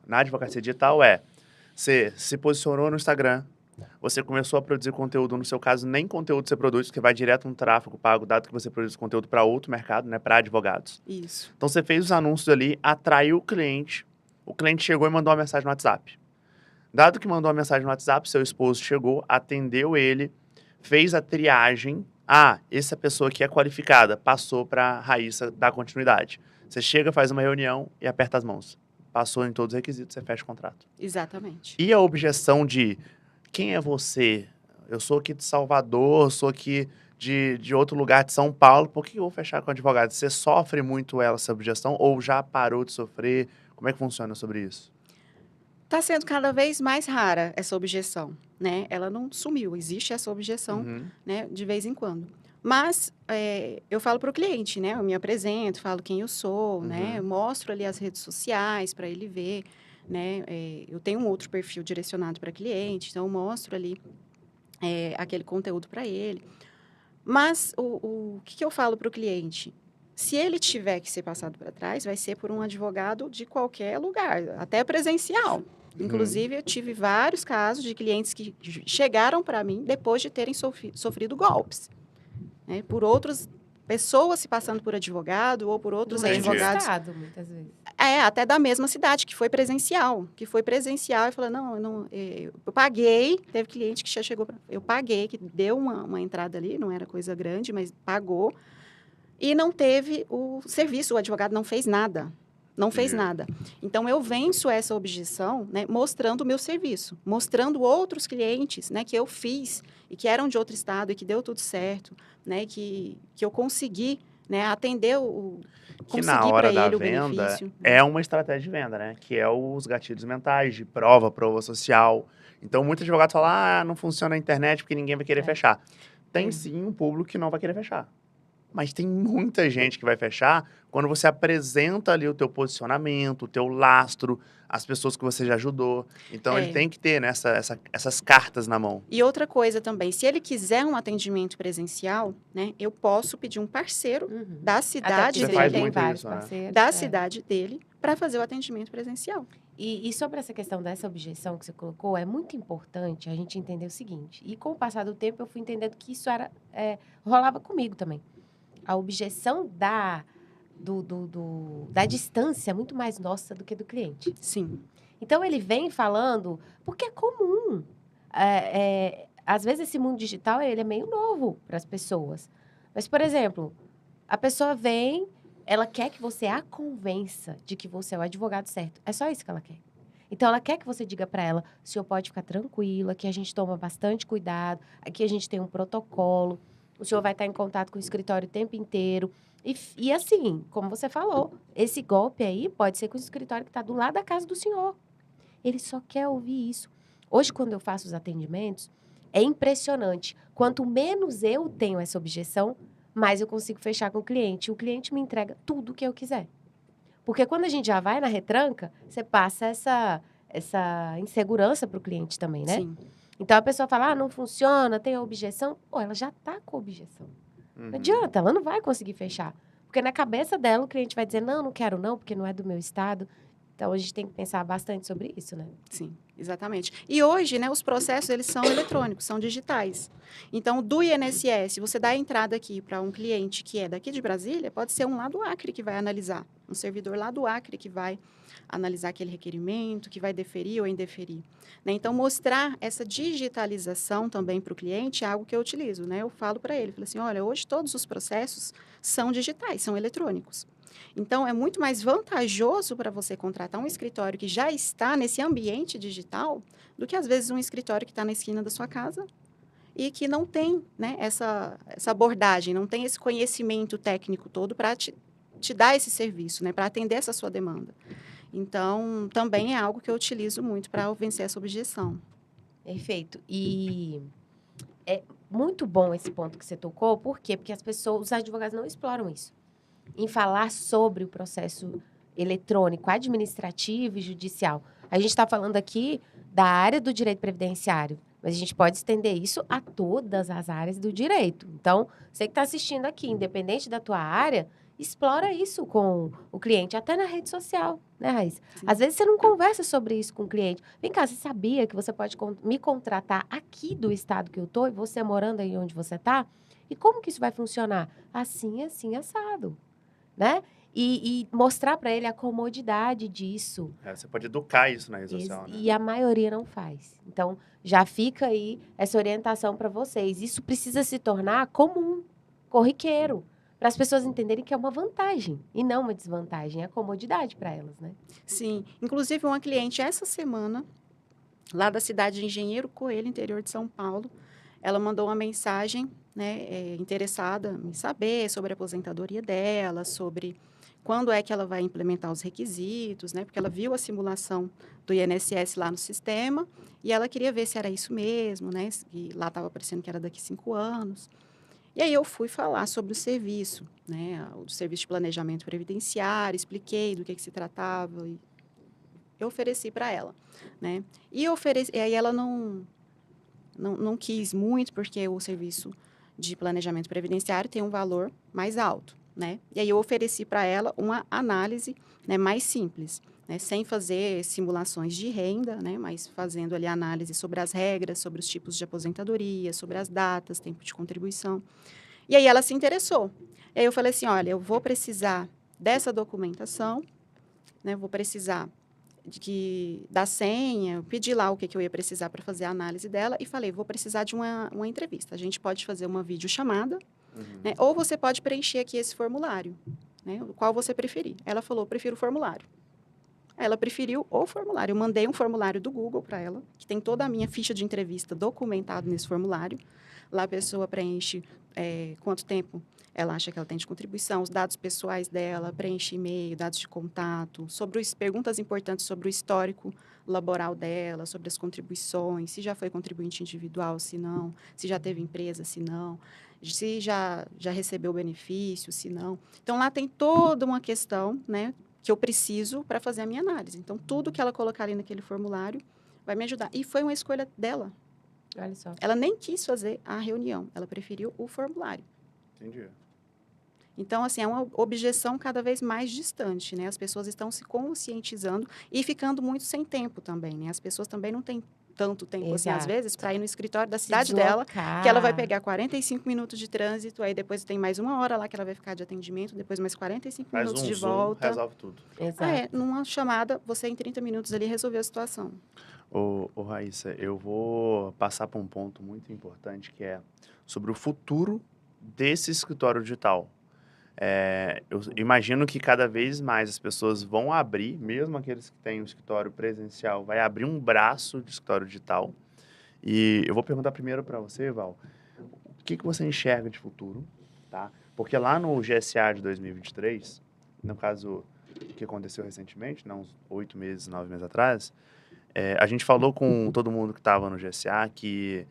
na advocacia digital você se posicionou no Instagram, você começou a produzir conteúdo, no seu caso, nem conteúdo você produz, porque vai direto no tráfego pago, dado que você produz conteúdo para outro mercado, né? Para advogados. Isso. Então, você fez os anúncios ali, atraiu o cliente chegou e mandou uma mensagem no WhatsApp. Dado que mandou uma mensagem no WhatsApp, seu esposo chegou, atendeu ele, fez a triagem. Essa pessoa aqui é qualificada, passou para a Raíssa dar continuidade. Você chega, faz uma reunião e aperta as mãos. Passou em todos os requisitos, você fecha o contrato. Exatamente. E a objeção de quem é você? Eu sou aqui de Salvador, sou aqui de outro lugar de São Paulo, por que eu vou fechar com advogado? Você sofre muito essa objeção ou já parou de sofrer? Como é que funciona sobre isso? Está sendo cada vez mais rara essa objeção, né? Ela não sumiu, existe essa objeção, né? De vez em quando. Mas eu falo para o cliente, né? Eu me apresento, falo quem eu sou, né? Eu mostro ali as redes sociais para ele ver, né? Eu tenho um outro perfil direcionado para cliente, então eu mostro ali aquele conteúdo para ele. Mas o que eu falo para o cliente? Se ele tiver que ser passado para trás, vai ser por um advogado de qualquer lugar, até presencial. Inclusive, eu tive vários casos de clientes que chegaram para mim depois de terem sofrido golpes, né? Por outras pessoas se passando por advogado ou por outros Do mesmo advogados. estado, muitas vezes. Até da mesma cidade, que foi presencial. E falou, não, eu paguei, teve cliente que já chegou, eu paguei, que deu uma entrada ali, não era coisa grande, mas pagou, e não teve o serviço, o advogado não fez nada. Não fez nada. Então, eu venço essa objeção, né, mostrando o meu serviço, mostrando outros clientes, né, que eu fiz e que eram de outro estado e que deu tudo certo, né, que eu consegui, né, atender Que na hora da venda é uma estratégia de venda, né? Que é os gatilhos mentais de prova social. Então, muitos advogados falam, não funciona a internet porque ninguém vai querer fechar. Tem sim um público que não vai querer fechar. Mas tem muita gente que vai fechar quando você apresenta ali o teu posicionamento, o teu lastro, as pessoas que você já ajudou. Então, ele tem que ter, né, essas cartas na mão. E outra coisa também, se ele quiser um atendimento presencial, né, eu posso pedir um parceiro da cidade Você dele, faz tem muito vários isso, né? parceiros. da cidade dele, para fazer o atendimento presencial. E sobre essa questão dessa objeção que você colocou, é muito importante a gente entender o seguinte. E com o passar do tempo, eu fui entendendo que isso rolava comigo também. A objeção da distância é muito mais nossa do que do cliente. Sim. Então, ele vem falando, porque é comum. Às vezes, esse mundo digital ele é meio novo para as pessoas. Mas, por exemplo, a pessoa vem, ela quer que você a convença de que você é o advogado certo. É só isso que ela quer. Então, ela quer que você diga para ela, o senhor pode ficar tranquilo, aqui a gente toma bastante cuidado, aqui a gente tem um protocolo, o senhor vai estar em contato com o escritório o tempo inteiro. E assim, como você falou, esse golpe aí pode ser com o escritório que está do lado da casa do senhor. Ele só quer ouvir isso. Hoje, quando eu faço os atendimentos, é impressionante. Quanto menos eu tenho essa objeção, mais eu consigo fechar com o cliente. O cliente me entrega tudo o que eu quiser. Porque quando a gente já vai na retranca, você passa essa insegurança para o cliente também, né? Sim. Então, a pessoa fala, não funciona, tem objeção. Pô, ela já está com objeção. Uhum. Não adianta, ela não vai conseguir fechar. Porque na cabeça dela, o cliente vai dizer, não quero não, porque não é do meu estado. Então, a gente tem que pensar bastante sobre isso, né? Sim, exatamente. E hoje, né, os processos, eles são eletrônicos, são digitais. Então, do INSS, você dá a entrada aqui para um cliente que é daqui de Brasília, pode ser um lá do Acre que vai analisar, um servidor lá do Acre que vai analisar aquele requerimento, que vai deferir ou indeferir. Né? Então, mostrar essa digitalização também para o cliente é algo que eu utilizo, né? Eu falo para ele, falo assim, olha, hoje todos os processos são digitais, são eletrônicos. Então, é muito mais vantajoso para você contratar um escritório que já está nesse ambiente digital do que, às vezes, um escritório que está na esquina da sua casa e que não tem, né, essa abordagem, não tem esse conhecimento técnico todo para te dar esse serviço, né, para atender essa sua demanda. Então, também é algo que eu utilizo muito para vencer essa objeção. Perfeito. E é muito bom esse ponto que você tocou. Por quê? Porque os advogados não exploram isso. Em falar sobre o processo eletrônico, administrativo e judicial. A gente está falando aqui da área do direito previdenciário, mas a gente pode estender isso a todas as áreas do direito. Então, você que está assistindo aqui, independente da tua área, explora isso com o cliente, até na rede social, né, Raíssa? Sim. Às vezes você não conversa sobre isso com o cliente. Vem cá, você sabia que você pode me contratar aqui do estado que eu estou e você morando aí onde você está? E como que isso vai funcionar? Assim, assim, assado. Né? E mostrar para ele a comodidade disso. Você pode educar isso na rede social, né? E a maioria não faz. Então, já fica aí essa orientação para vocês. Isso precisa se tornar comum, corriqueiro, para as pessoas entenderem que é uma vantagem e não uma desvantagem, é comodidade para elas, né? Sim. Inclusive, uma cliente essa semana, lá da cidade de Engenheiro Coelho, interior de São Paulo, ela mandou uma mensagem, né, interessada em saber sobre a aposentadoria dela, sobre quando é que ela vai implementar os requisitos, né, porque ela viu a simulação do INSS lá no sistema e ela queria ver se era isso mesmo, né, e lá estava aparecendo que era daqui 5 anos. E aí eu fui falar sobre o serviço, né, o serviço de planejamento previdenciário, expliquei do que se tratava e eu ofereci para ela, né, e aí ela não quis muito, porque o serviço de planejamento previdenciário tem um valor mais alto, né? E aí eu ofereci para ela uma análise, né, mais simples, né, sem fazer simulações de renda, né, mas fazendo ali análise sobre as regras, sobre os tipos de aposentadoria, sobre as datas, tempo de contribuição. E aí ela se interessou. E aí eu falei assim, olha, eu vou precisar dessa documentação, né, vou precisar da senha, eu pedi lá o que eu ia precisar para fazer a análise dela e falei, vou precisar de uma entrevista. A gente pode fazer uma videochamada, né, ou você pode preencher aqui esse formulário, né, o qual você preferir. Ela falou, prefiro o formulário. Ela preferiu o formulário. Eu mandei um formulário do Google para ela, que tem toda a minha ficha de entrevista documentada nesse formulário. Lá a pessoa preenche quanto tempo ela acha que ela tem de contribuição, os dados pessoais dela, preenche e-mail, dados de contato, perguntas importantes sobre o histórico laboral dela, sobre as contribuições, se já foi contribuinte individual, se não, se já teve empresa, se não, se já recebeu benefício, se não. Então, lá tem toda uma questão, né, que eu preciso para fazer a minha análise. Então, tudo que ela colocar ali naquele formulário vai me ajudar. E foi uma escolha dela. Olha só. Ela nem quis fazer a reunião, ela preferiu o formulário. Entendi. Então, assim, é uma objeção cada vez mais distante, né? As pessoas estão se conscientizando e ficando muito sem tempo também, né? As pessoas também não têm tanto tempo, assim, às vezes, para ir no escritório da cidade dela, que ela vai pegar 45 minutos de trânsito, aí depois tem mais 1 hora lá que ela vai ficar de atendimento, depois mais 45 minutos de volta. Resolve tudo. Exato. Numa chamada, você em 30 minutos ali resolveu a situação. Ô, Raíssa, eu vou passar para um ponto muito importante, que é sobre o futuro desse escritório digital. Eu imagino que cada vez mais as pessoas vão abrir, mesmo aqueles que têm um escritório presencial, vai abrir um braço de escritório digital. E eu vou perguntar primeiro para você, Val, o que você enxerga de futuro, tá? Porque lá no GSA de 2023, no caso que aconteceu recentemente, não, uns 8 meses, 9 meses atrás, a gente falou com todo mundo que estava no GSA que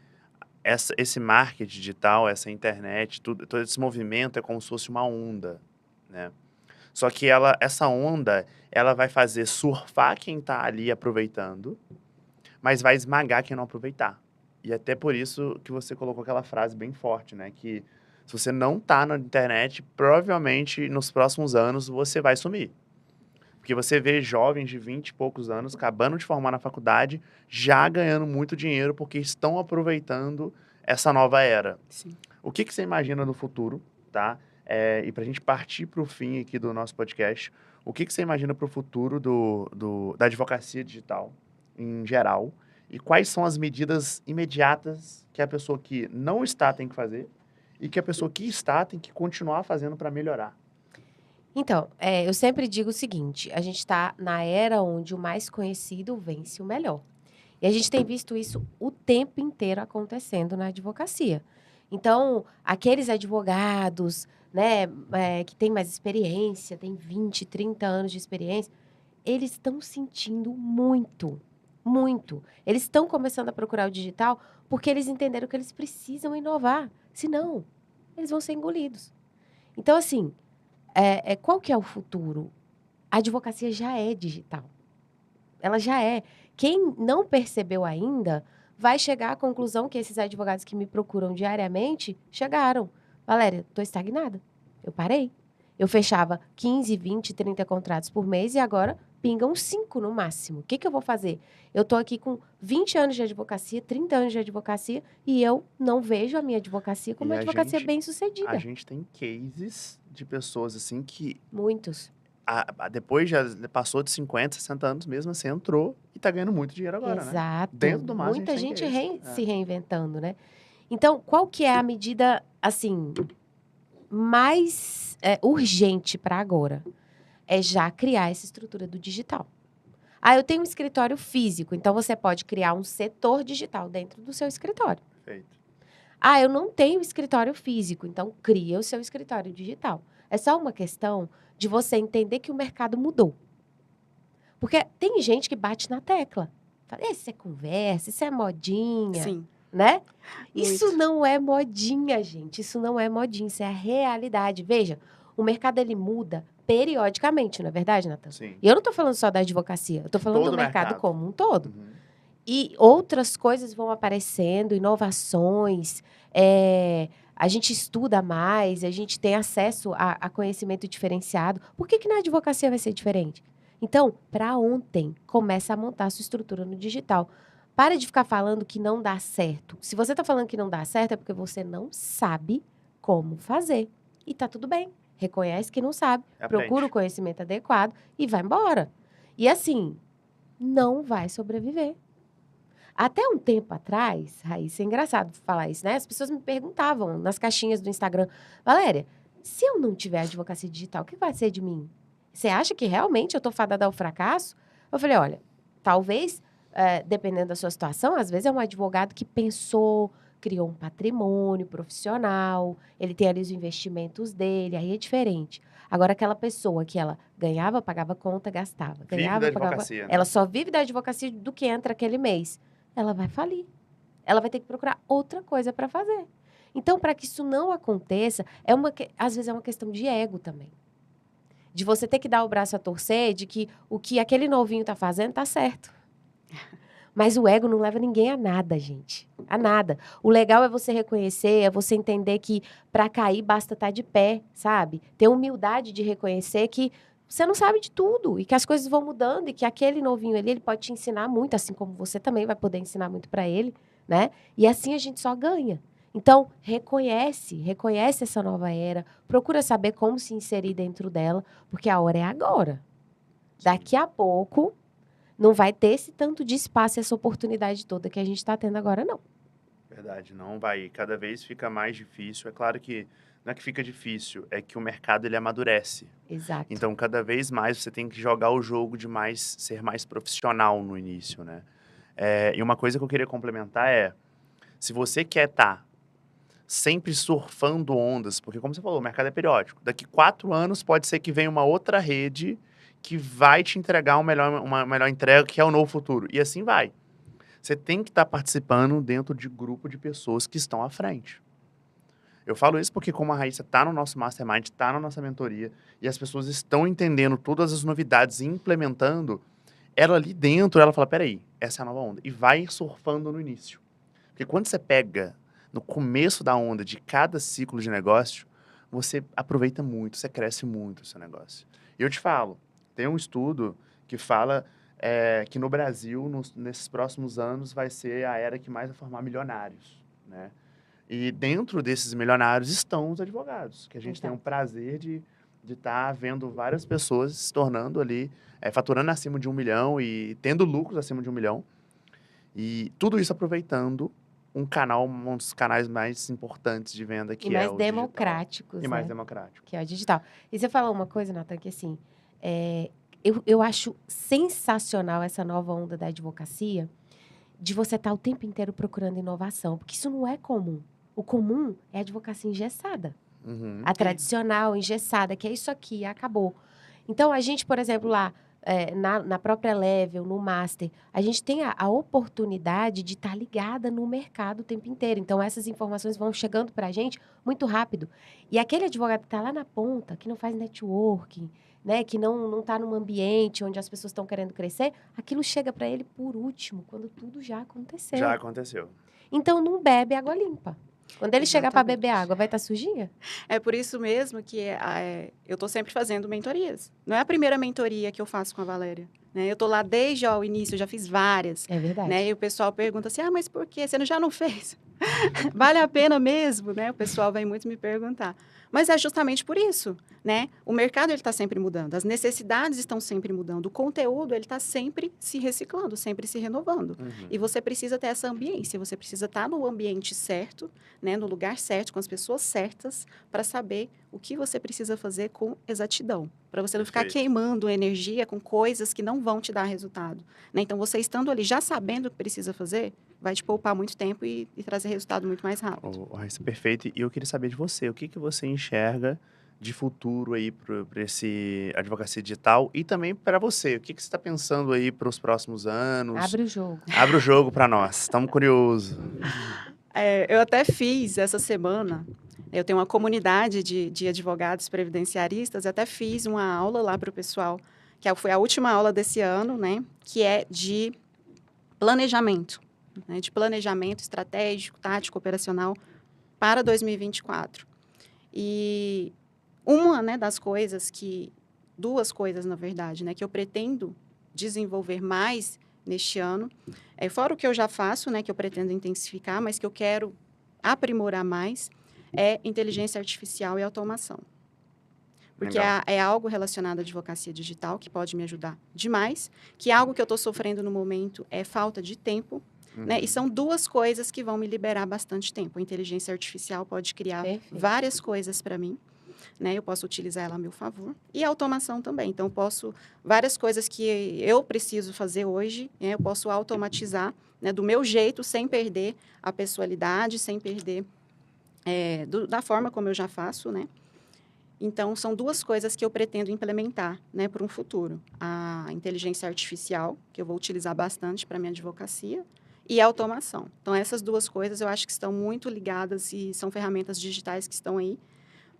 esse marketing digital, essa internet, todo esse movimento é como se fosse uma onda, né? Só que essa onda, ela vai fazer surfar quem está ali aproveitando, mas vai esmagar quem não aproveitar. E até por isso que você colocou aquela frase bem forte, né? Que se você não tá na internet, provavelmente nos próximos anos você vai sumir. Porque você vê jovens de 20 e poucos anos acabando de formar na faculdade, já ganhando muito dinheiro porque estão aproveitando essa nova era. Sim. O que você imagina no futuro, tá? E para a gente partir para o fim aqui do nosso podcast, o que você imagina para o futuro da advocacia digital em geral? E quais são as medidas imediatas que a pessoa que não está tem que fazer e que a pessoa que está tem que continuar fazendo para melhorar? Então, eu sempre digo o seguinte: a gente está na era onde o mais conhecido vence o melhor. E a gente tem visto isso o tempo inteiro acontecendo na advocacia. Então, aqueles advogados, né, que têm mais experiência, têm 20, 30 anos de experiência, eles estão sentindo muito, muito. Eles estão começando a procurar o digital porque eles entenderam que eles precisam inovar. Senão, eles vão ser engolidos. Então, assim, qual que é o futuro? A advocacia já é digital. Ela já é. Quem não percebeu ainda vai chegar à conclusão que esses advogados que me procuram diariamente chegaram. Valéria, estou estagnada. Eu parei. Eu fechava 15, 20, 30 contratos por mês e agora pingam 5 no máximo. O que eu vou fazer? Eu estou aqui com 20 anos de advocacia, 30 anos de advocacia e eu não vejo a minha advocacia como uma advocacia bem-sucedida. A gente tem cases de pessoas assim que Muitos. depois já passou de 50, 60 anos mesmo, assim, entrou e tá ganhando muito dinheiro agora, né? Exato. Dentro do mar, Muita gente se É. reinventando, né? Então, qual que é a medida, assim, mais urgente para agora? É já criar essa estrutura do digital. Eu tenho um escritório físico, então você pode criar um setor digital dentro do seu escritório. Perfeito. Eu não tenho escritório físico, então cria o seu escritório digital. É só uma questão de você entender que o mercado mudou. Porque tem gente que bate na tecla. Fala, isso é conversa, isso é modinha. Sim. Né? Muito. Isso não é modinha, gente. Isso não é modinha, isso é a realidade. Veja, o mercado ele muda periodicamente, não é verdade, Natan? Sim. E eu não estou falando só da advocacia, eu estou falando Todo do mercado mercado. como um todo. Uhum. E outras coisas vão aparecendo, inovações, a gente estuda mais, a gente tem acesso a conhecimento diferenciado. Por que na advocacia vai ser diferente? Então, para ontem, começa a montar a sua estrutura no digital. Para de ficar falando que não dá certo. Se você está falando que não dá certo, é porque você não sabe como fazer. E tá tudo bem. Reconhece que não sabe, Aprende. procura o conhecimento adequado e vai embora. E assim, não vai sobreviver. Até um tempo atrás, Raíssa, é engraçado falar isso, né? As pessoas me perguntavam nas caixinhas do Instagram, Valéria, se eu não tiver advocacia digital, o que vai ser de mim? Você acha que realmente eu estou fadada ao fracasso? Eu falei, olha, talvez, dependendo da sua situação, às vezes é um advogado que pensou, criou um patrimônio profissional, ele tem ali os investimentos dele, aí é diferente. Agora, aquela pessoa que ela ganhava, pagava conta, gastava. Ganhava, Vive da pagava, advocacia, né? ela só vive da advocacia do que entra aquele mês. Ela vai falir. Ela vai ter que procurar outra coisa para fazer. Então, para que isso não aconteça, às vezes é uma questão de ego também. De você ter que dar o braço a torcer, de que o que aquele novinho está fazendo está certo. Mas o ego não leva ninguém a nada, gente. A nada. O legal é você reconhecer, é você entender que para cair basta estar de pé, sabe? Ter humildade de reconhecer que você não sabe de tudo e que as coisas vão mudando e que aquele novinho ali, ele pode te ensinar muito, assim como você também vai poder ensinar muito para ele, né? E assim a gente só ganha. Então, reconhece essa nova era, procura saber como se inserir dentro dela, porque a hora é agora. Daqui a pouco, não vai ter esse tanto de espaço, essa oportunidade toda que a gente está tendo agora, não. Verdade, não vai. Cada vez fica mais difícil. É claro que não é que fica difícil, é que o mercado ele amadurece. Exato. Então, cada vez mais você tem que jogar o jogo de ser mais profissional no início, né? E uma coisa que eu queria complementar é, se você quer estar sempre surfando ondas, porque como você falou, o mercado é periódico. Daqui 4 anos pode ser que venha uma outra rede que vai te entregar uma melhor entrega, que é o novo futuro. E assim vai. Você tem que estar participando dentro de grupo de pessoas que estão à frente. Eu falo isso porque como a Raíssa está no nosso Mastermind, está na nossa mentoria, e as pessoas estão entendendo todas as novidades e implementando, ela ali dentro, ela fala, peraí, essa é a nova onda. E vai surfando no início. Porque quando você pega no começo da onda de cada ciclo de negócio, você aproveita muito, você cresce muito o seu negócio. E eu te falo, tem um estudo que fala que no Brasil, nesses próximos anos, vai ser a era que mais vai formar milionários, né? E dentro desses milionários estão os advogados, que a gente tem um prazer de estar vendo várias pessoas se tornando ali, faturando acima de 1 milhão e tendo lucros acima de 1 milhão. E tudo isso aproveitando um dos canais mais importantes de venda, que E mais é o digital. democráticos, E mais né? democrático. Que é o digital. E você falou uma coisa, Nathan, que assim, eu acho sensacional essa nova onda da advocacia, de você estar o tempo inteiro procurando inovação, porque isso não é comum. O comum é a advocacia engessada. Uhum. A tradicional, engessada, que é isso aqui, acabou. Então, a gente, por exemplo, lá, na própria Level, no Master, a gente tem a oportunidade de estar ligada no mercado o tempo inteiro. Então, essas informações vão chegando para a gente muito rápido. E aquele advogado que está lá na ponta, que não faz networking, né, que não está num ambiente onde as pessoas estão querendo crescer, aquilo chega para ele por último, quando tudo já aconteceu. Já aconteceu. Então, não bebe água limpa. Quando ele chegar para Exatamente. beber água, vai estar sujinha? É por isso mesmo que eu estou sempre fazendo mentorias. Não é a primeira mentoria que eu faço com a Valéria, né? Eu estou lá desde o início, eu já fiz várias. É verdade. Né? E o pessoal pergunta assim, mas por quê? Você já não fez? Vale a pena mesmo? Né? O pessoal vem muito me perguntar. Mas é justamente por isso, né? O mercado está sempre mudando, as necessidades estão sempre mudando, o conteúdo ele está sempre se reciclando, sempre se renovando. Uhum. E você precisa ter essa ambiência, você precisa estar no ambiente certo, né? No lugar certo, com as pessoas certas, para saber o que você precisa fazer com exatidão. Para você não ficar Perfeito. queimando energia com coisas que não vão te dar resultado. Né? Então, você estando ali já sabendo o que precisa fazer, vai te poupar muito tempo e trazer resultado muito mais rápido. Raíssa, perfeito. E eu queria saber de você, o que você enxerga de futuro aí para esse advocacia digital e também para você? O que você está pensando aí para os próximos anos? Abre o jogo. Abre o jogo para nós, estamos curiosos. Eu até fiz essa semana, eu tenho uma comunidade de advogados previdenciaristas, eu até fiz uma aula lá para o pessoal, que foi a última aula desse ano, né? Que é de planejamento, né, de planejamento estratégico, tático, operacional para 2024. E uma, né, das coisas duas coisas, na verdade, né, que eu pretendo desenvolver mais neste ano, fora o que eu já faço, né, que eu pretendo intensificar, mas que eu quero aprimorar mais, é inteligência artificial e automação. Porque é algo relacionado à advocacia digital, que pode me ajudar demais, que algo que eu estou sofrendo no momento é falta de tempo, né? E são duas coisas que vão me liberar bastante tempo. A inteligência artificial pode criar várias coisas para mim, né? Eu posso utilizar ela a meu favor. E a automação também. Então, várias coisas que eu preciso fazer hoje, né? Eu posso automatizar, né? Do meu jeito, sem perder a pessoalidade, sem perder da forma como eu já faço, né? Então, são duas coisas que eu pretendo implementar, né, para um futuro. A inteligência artificial, que eu vou utilizar bastante para a minha advocacia, e a automação. Então, essas duas coisas eu acho que estão muito ligadas e são ferramentas digitais que estão aí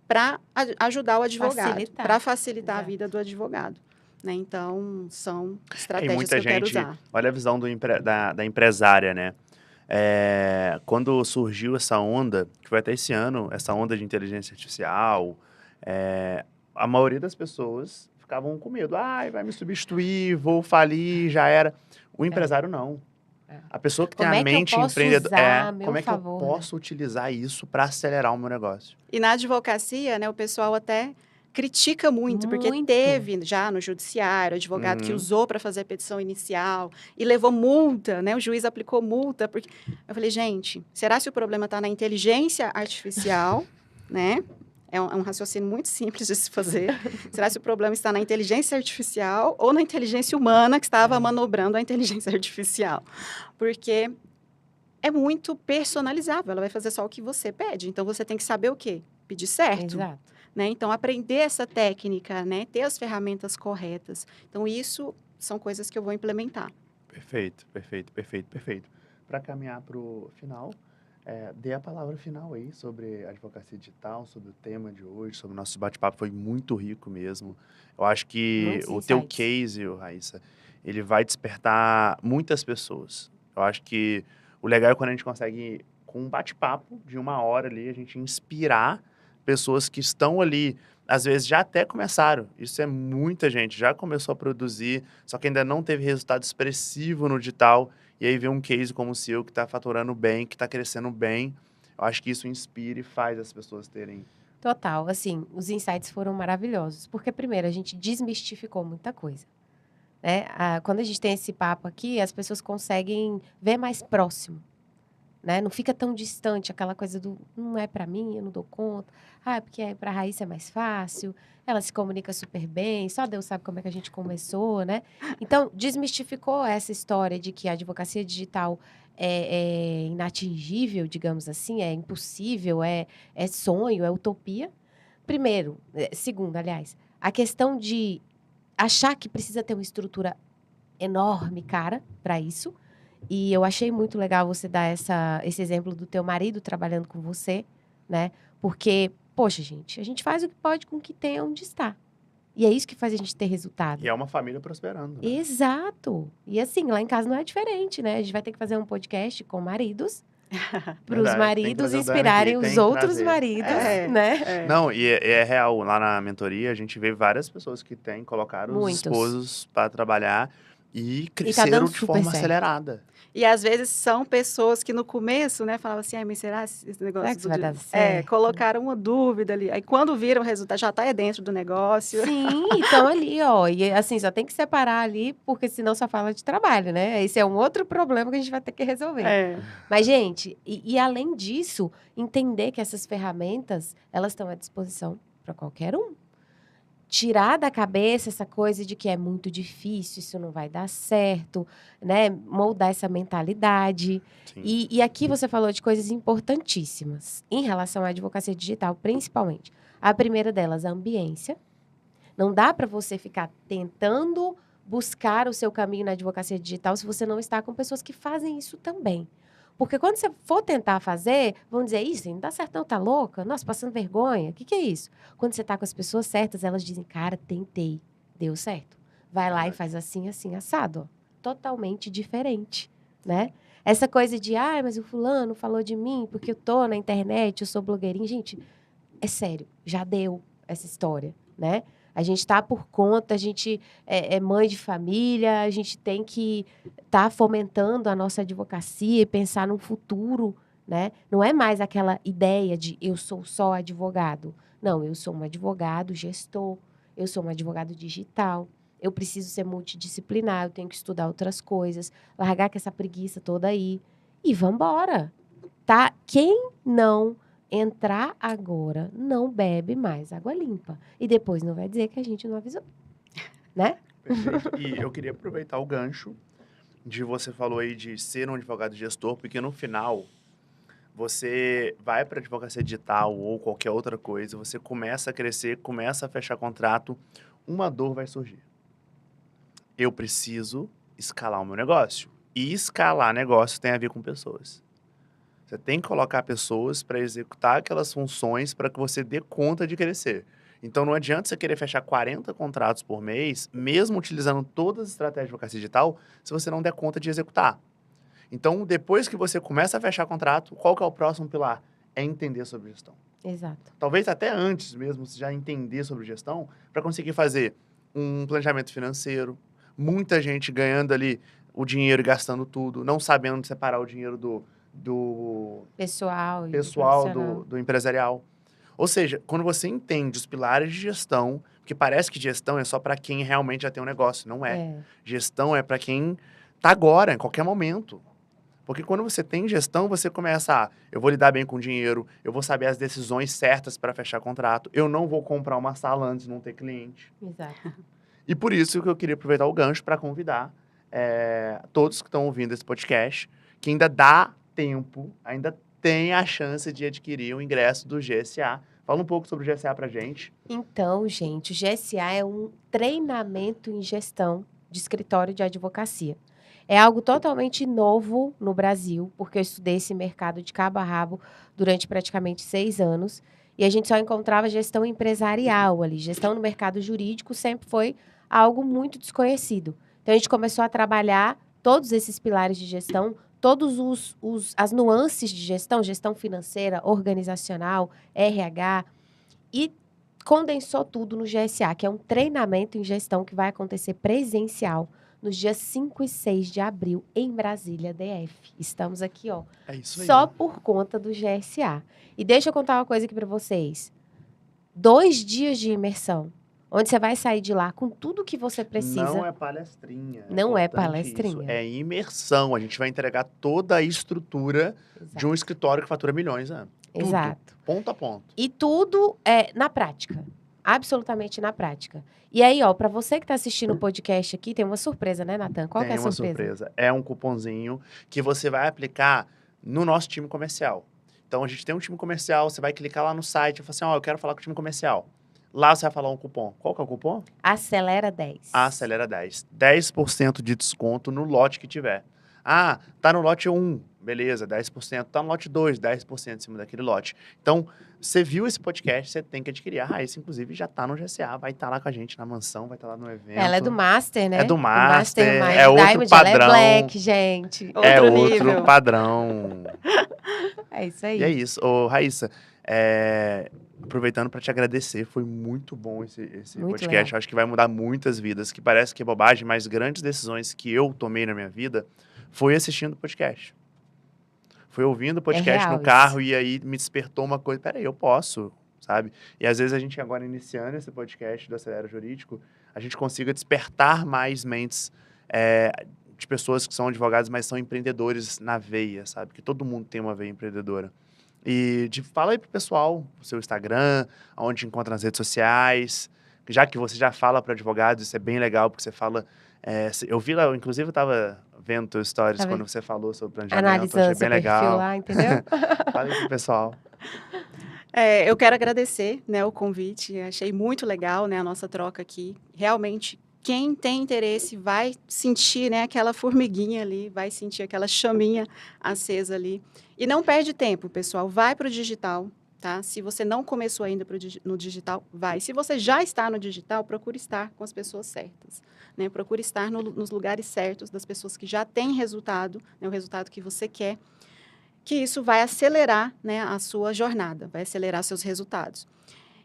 para ajudar o advogado, para facilitar a vida do advogado. Né? Então, são estratégias que eu quero usar. Olha a visão da empresária, né? Quando surgiu essa onda, que foi até esse ano, essa onda de inteligência artificial, a maioria das pessoas ficavam com medo. Vai me substituir, vou falir, já era. O empresário não. A pessoa que tem a mente empreendedora, como é que eu posso utilizar isso para acelerar o meu negócio? E na advocacia, né, o pessoal até critica muito, porque teve já no judiciário advogado que usou para fazer a petição inicial e levou multa, né? O juiz aplicou multa. Porque eu falei, gente, será que o problema está na inteligência artificial, né? É um raciocínio muito simples de se fazer. Será que o problema está na inteligência artificial ou na inteligência humana que estava manobrando a inteligência artificial? Porque é muito personalizável, ela vai fazer só o que você pede. Então, você tem que saber o quê? Pedir certo. Exato. Né? Então, aprender essa técnica, né? Ter as ferramentas corretas. Então, isso são coisas que eu vou implementar. Perfeito. Para caminhar para o final, dê a palavra final aí sobre advocacia digital, sobre o tema de hoje, sobre o nosso bate-papo, foi muito rico mesmo. Eu acho que o teu case, Raíssa, ele vai despertar muitas pessoas. Eu acho que O legal é quando a gente consegue, com um bate-papo de 1 hora ali, a gente inspirar pessoas que estão ali, às vezes já até começaram. Isso é muita gente, já começou a produzir, só que ainda não teve resultado expressivo no digital. E aí vê um case como o seu, que está faturando bem, que está crescendo bem. Eu acho que isso inspira e faz as pessoas terem... Total, assim, os insights foram maravilhosos, porque primeiro a gente desmistificou muita coisa, né? Quando a gente tem esse papo aqui, as pessoas conseguem ver mais próximo, né? Não fica tão distante aquela coisa do não é para mim, eu não dou conta. Ah, porque para a Raíssa é mais fácil, ela se comunica super bem, só Deus sabe como é que a gente começou, né? Então, desmistificou essa história de que a advocacia digital é inatingível, digamos assim, é impossível, é sonho, é utopia. Primeiro, segundo, aliás, a questão de achar que precisa ter uma estrutura enorme, cara, para isso. E eu achei muito legal você dar esse exemplo do teu marido trabalhando com você, né? Porque, poxa, gente, a gente faz o que pode com o que tem onde está. E é isso que faz a gente ter resultado. E é uma família prosperando, né? Exato. E assim, lá em casa não é diferente, né? A gente vai ter que fazer um podcast com maridos, para os Verdade, tem que maridos trazer o Dani inspirarem aqui, tem os que outros trazer. maridos, É, né? é. Não, e é real. Lá na mentoria, a gente vê várias pessoas que colocaram os Muitos. esposos para trabalhar e dando cresceram de super forma certo. acelerada. E às vezes são pessoas que no começo, né, falavam assim, mas será esse negócio Será que isso vai dar É, certo? colocaram uma dúvida ali. Aí quando viram o resultado, já está dentro do negócio. Sim, então ali, ó. E assim, só tem que separar ali, porque senão só fala de trabalho, né? Esse é um outro problema que a gente vai ter que resolver. É. Mas, gente, e além disso, entender que essas ferramentas, elas estão à disposição para qualquer um. Tirar da cabeça essa coisa de que é muito difícil, isso não vai dar certo, né? Moldar essa mentalidade. Sim. E aqui você falou de coisas importantíssimas em relação à advocacia digital, principalmente. A primeira delas, a ambiência. Não dá para você ficar tentando buscar o seu caminho na advocacia digital se você não está com pessoas que fazem isso também. Porque quando você for tentar fazer, vão dizer, isso não dá certo não, tá louca? Nossa, passando vergonha, o que é isso? Quando você está com as pessoas certas, elas dizem, cara, tentei, deu certo. Vai lá e faz assim, assim, assado. Ó. Totalmente diferente, né? Essa coisa de, mas o fulano falou de mim porque eu tô na internet, eu sou blogueirinha. Gente, é sério, já deu essa história, né? A gente está por conta, a gente é mãe de família, a gente tem que estar fomentando a nossa advocacia e pensar num futuro, né? Não é mais aquela ideia de eu sou só advogado. Não, eu sou um advogado gestor, eu sou um advogado digital, eu preciso ser multidisciplinar, eu tenho que estudar outras coisas, largar com essa preguiça toda aí e vambora, tá? Quem não entrar agora, não bebe mais água limpa. E depois não vai dizer que a gente não avisou. Né? Perfeito. E eu queria aproveitar o gancho de você falou aí de ser um advogado gestor, porque no final você vai para advocacia digital ou qualquer outra coisa, você começa a crescer, começa a fechar contrato, uma dor vai surgir. Eu preciso escalar o meu negócio. E escalar negócio tem a ver com pessoas. Você tem que colocar pessoas para executar aquelas funções para que você dê conta de crescer. Então, não adianta você querer fechar 40 contratos por mês, mesmo utilizando todas as estratégias de advocacia digital, se você não der conta de executar. Então, depois que você começa a fechar contrato, qual que é o próximo pilar? É entender sobre gestão. Exato. Talvez até antes mesmo, você já entender sobre gestão, para conseguir fazer um planejamento financeiro. Muita gente ganhando ali o dinheiro e gastando tudo, não sabendo separar o dinheiro do pessoal do empresarial. Ou seja, quando você entende os pilares de gestão, porque parece que gestão é só para quem realmente já tem um negócio, não é. Gestão é para quem está agora, em qualquer momento. Porque quando você tem gestão, você começa eu vou lidar bem com o dinheiro, eu vou saber as decisões certas para fechar contrato, eu não vou comprar uma sala antes de não ter cliente. Exato. E por isso que eu queria aproveitar o gancho para convidar todos que estão ouvindo esse podcast, que ainda dá tempo, ainda tem a chance de adquirir o ingresso do GSA. Fala um pouco sobre o GSA pra gente. Então, gente, o GSA é um treinamento em gestão de escritório de advocacia. É algo totalmente novo no Brasil, porque eu estudei esse mercado de cabo a rabo durante praticamente 6 anos. E a gente só encontrava gestão empresarial ali. Gestão no mercado jurídico sempre foi algo muito desconhecido. Então, a gente começou a trabalhar todos esses pilares de gestão todos as nuances de gestão financeira, organizacional, RH, e condensou tudo no GSA, que é um treinamento em gestão que vai acontecer presencial nos dias 5 e 6 de abril, em Brasília, DF. Estamos aqui, ó, É isso aí. só por conta do GSA. E deixa eu contar uma coisa aqui para vocês. 2 dias de imersão, onde você vai sair de lá com tudo que você precisa. Não é palestrinha. Não é importante palestrinha. Isso. É imersão. A gente vai entregar toda a estrutura de um escritório que fatura milhões, né? Tudo, Exato. ponto a ponto. E tudo é na prática. Absolutamente na prática. E aí, ó, para você que está assistindo o podcast aqui, tem uma surpresa, né, Natan? Qual que é a Tem uma surpresa? É um cupomzinho que você vai aplicar no nosso time comercial. Então, a gente tem um time comercial, você vai clicar lá no site e falar assim, ó, eu quero falar com o time comercial. Lá você vai falar um cupom. Qual que é o cupom? Acelera 10. Acelera 10. 10% de desconto no lote que tiver. Ah, tá no lote 1, beleza, 10%. Tá no lote 2, 10% em cima daquele lote. Então, você viu esse podcast, você tem que adquirir. A Raíssa, inclusive, já tá no GCA, vai estar lá com a gente na mansão, vai estar lá no evento. Ela é do Master, né? É do Master, Mastermind é outro Diamond, padrão. Ela é black, gente. É Outro outro nível. padrão. É isso aí. E é isso. Ô, Raíssa, aproveitando para te agradecer, foi muito bom esse Muito podcast. legal. Acho que vai mudar muitas vidas, que parece que é bobagem, mas grandes decisões que eu tomei na minha vida foi assistindo o podcast. Foi ouvindo o podcast real no carro e aí me despertou uma coisa, peraí, eu posso, sabe? E às vezes a gente agora iniciando esse podcast do Acelera Jurídico, a gente consiga despertar mais mentes de pessoas que são advogados, mas são empreendedores na veia, sabe? Que todo mundo tem uma veia empreendedora. E fala aí pro pessoal, o seu Instagram, onde encontra nas redes sociais, já que você já fala para advogados, isso é bem legal, porque você fala... eu vi lá, inclusive eu estava vendo teus stories Tá quando você falou sobre planejamento, Analisando achei seu bem perfil legal. lá, entendeu? Fala aí pro pessoal. Eu quero agradecer, né, o convite. Achei muito legal, né, a nossa troca aqui. Realmente, quem tem interesse vai sentir, né, aquela formiguinha ali, vai sentir aquela chaminha acesa ali. E não perde tempo, pessoal. Vai para o digital, tá? Se você não começou ainda no digital, vai. Se você já está no digital, procure estar com as pessoas certas, né? Procure estar nos lugares certos das pessoas que já têm resultado, né, o resultado que você quer, que isso vai acelerar, né, a sua jornada, vai acelerar seus resultados.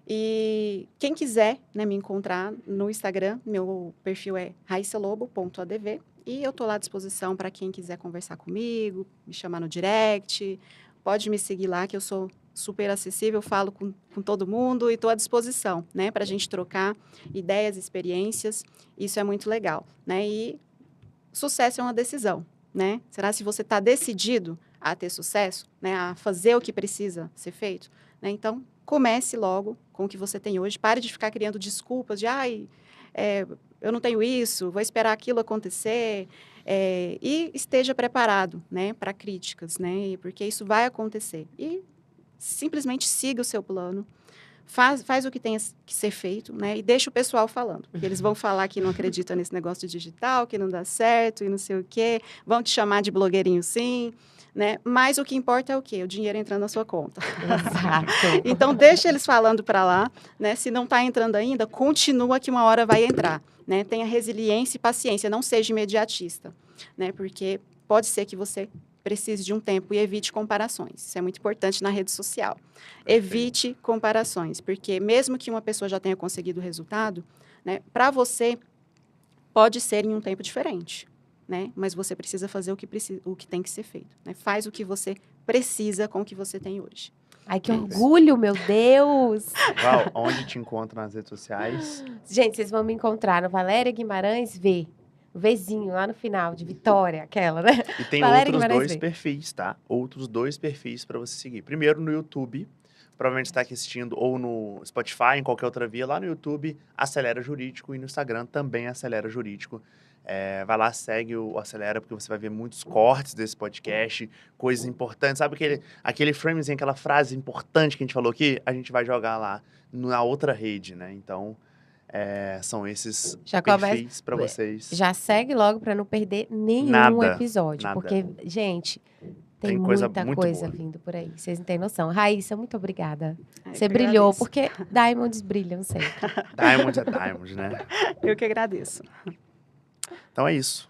E quem quiser, né, me encontrar no Instagram, meu perfil é raissalobo.adv, e eu estou lá à disposição para quem quiser conversar comigo, me chamar no direct, pode me seguir lá, que eu sou super acessível, falo com todo mundo e estou à disposição, né, para a gente trocar ideias, experiências, isso é muito legal, né, e sucesso é uma decisão, né, será se você está decidido a ter sucesso, né, a fazer o que precisa ser feito, né, então comece logo com o que você tem hoje, pare de ficar criando desculpas de, eu não tenho isso, vou esperar aquilo acontecer, e esteja preparado, né, para críticas, né, porque isso vai acontecer. E simplesmente siga o seu plano, faz o que tem que ser feito, né, e deixa o pessoal falando, porque eles vão falar que não acreditam nesse negócio de digital, que não dá certo e não sei o quê, vão te chamar de blogueirinho sim, né, mas o que importa é o quê? O dinheiro entrando na sua conta. Exato. Então, deixa eles falando para lá, né? Se não está entrando ainda, continua que uma hora vai entrar, né? Tenha resiliência e paciência, não seja imediatista, né? Porque pode ser que você precise de um tempo e evite comparações. Isso é muito importante na rede social. Evite comparações, porque mesmo que uma pessoa já tenha conseguido o resultado, né? Para você, pode ser em um tempo diferente. Né? Mas você precisa fazer o que tem que ser feito. Né? Faz o que você precisa com o que você tem hoje. Ai, que orgulho, meu Deus! Val, onde te encontra nas redes sociais? Gente, vocês vão me encontrar no Valéria Guimarães V. O Vzinho lá no final, de Vitória, aquela, né? E tem Valéria outros Guimarães 2 V. perfis, tá? Outros 2 perfis para você seguir. Primeiro no YouTube, provavelmente está aqui assistindo, ou no Spotify, em qualquer outra via. Lá no YouTube, Acelera Jurídico, e no Instagram também Acelera Jurídico. Vai lá, segue o Acelera, porque você vai ver muitos cortes desse podcast, coisas importantes. Sabe aquele framezinho, aquela frase importante que a gente falou aqui? A gente vai jogar lá na outra rede, né? Então, são esses perfis para vocês. Já segue logo para não perder nenhum Nada, episódio. nada. Porque, gente, tem coisa muita muito coisa boa. vindo por aí. Vocês não têm noção. Raíssa, muito obrigada. Eu Você que brilhou, agradeço. porque diamonds brilham sempre. Diamond é Diamond, né? Eu que agradeço. Então é isso.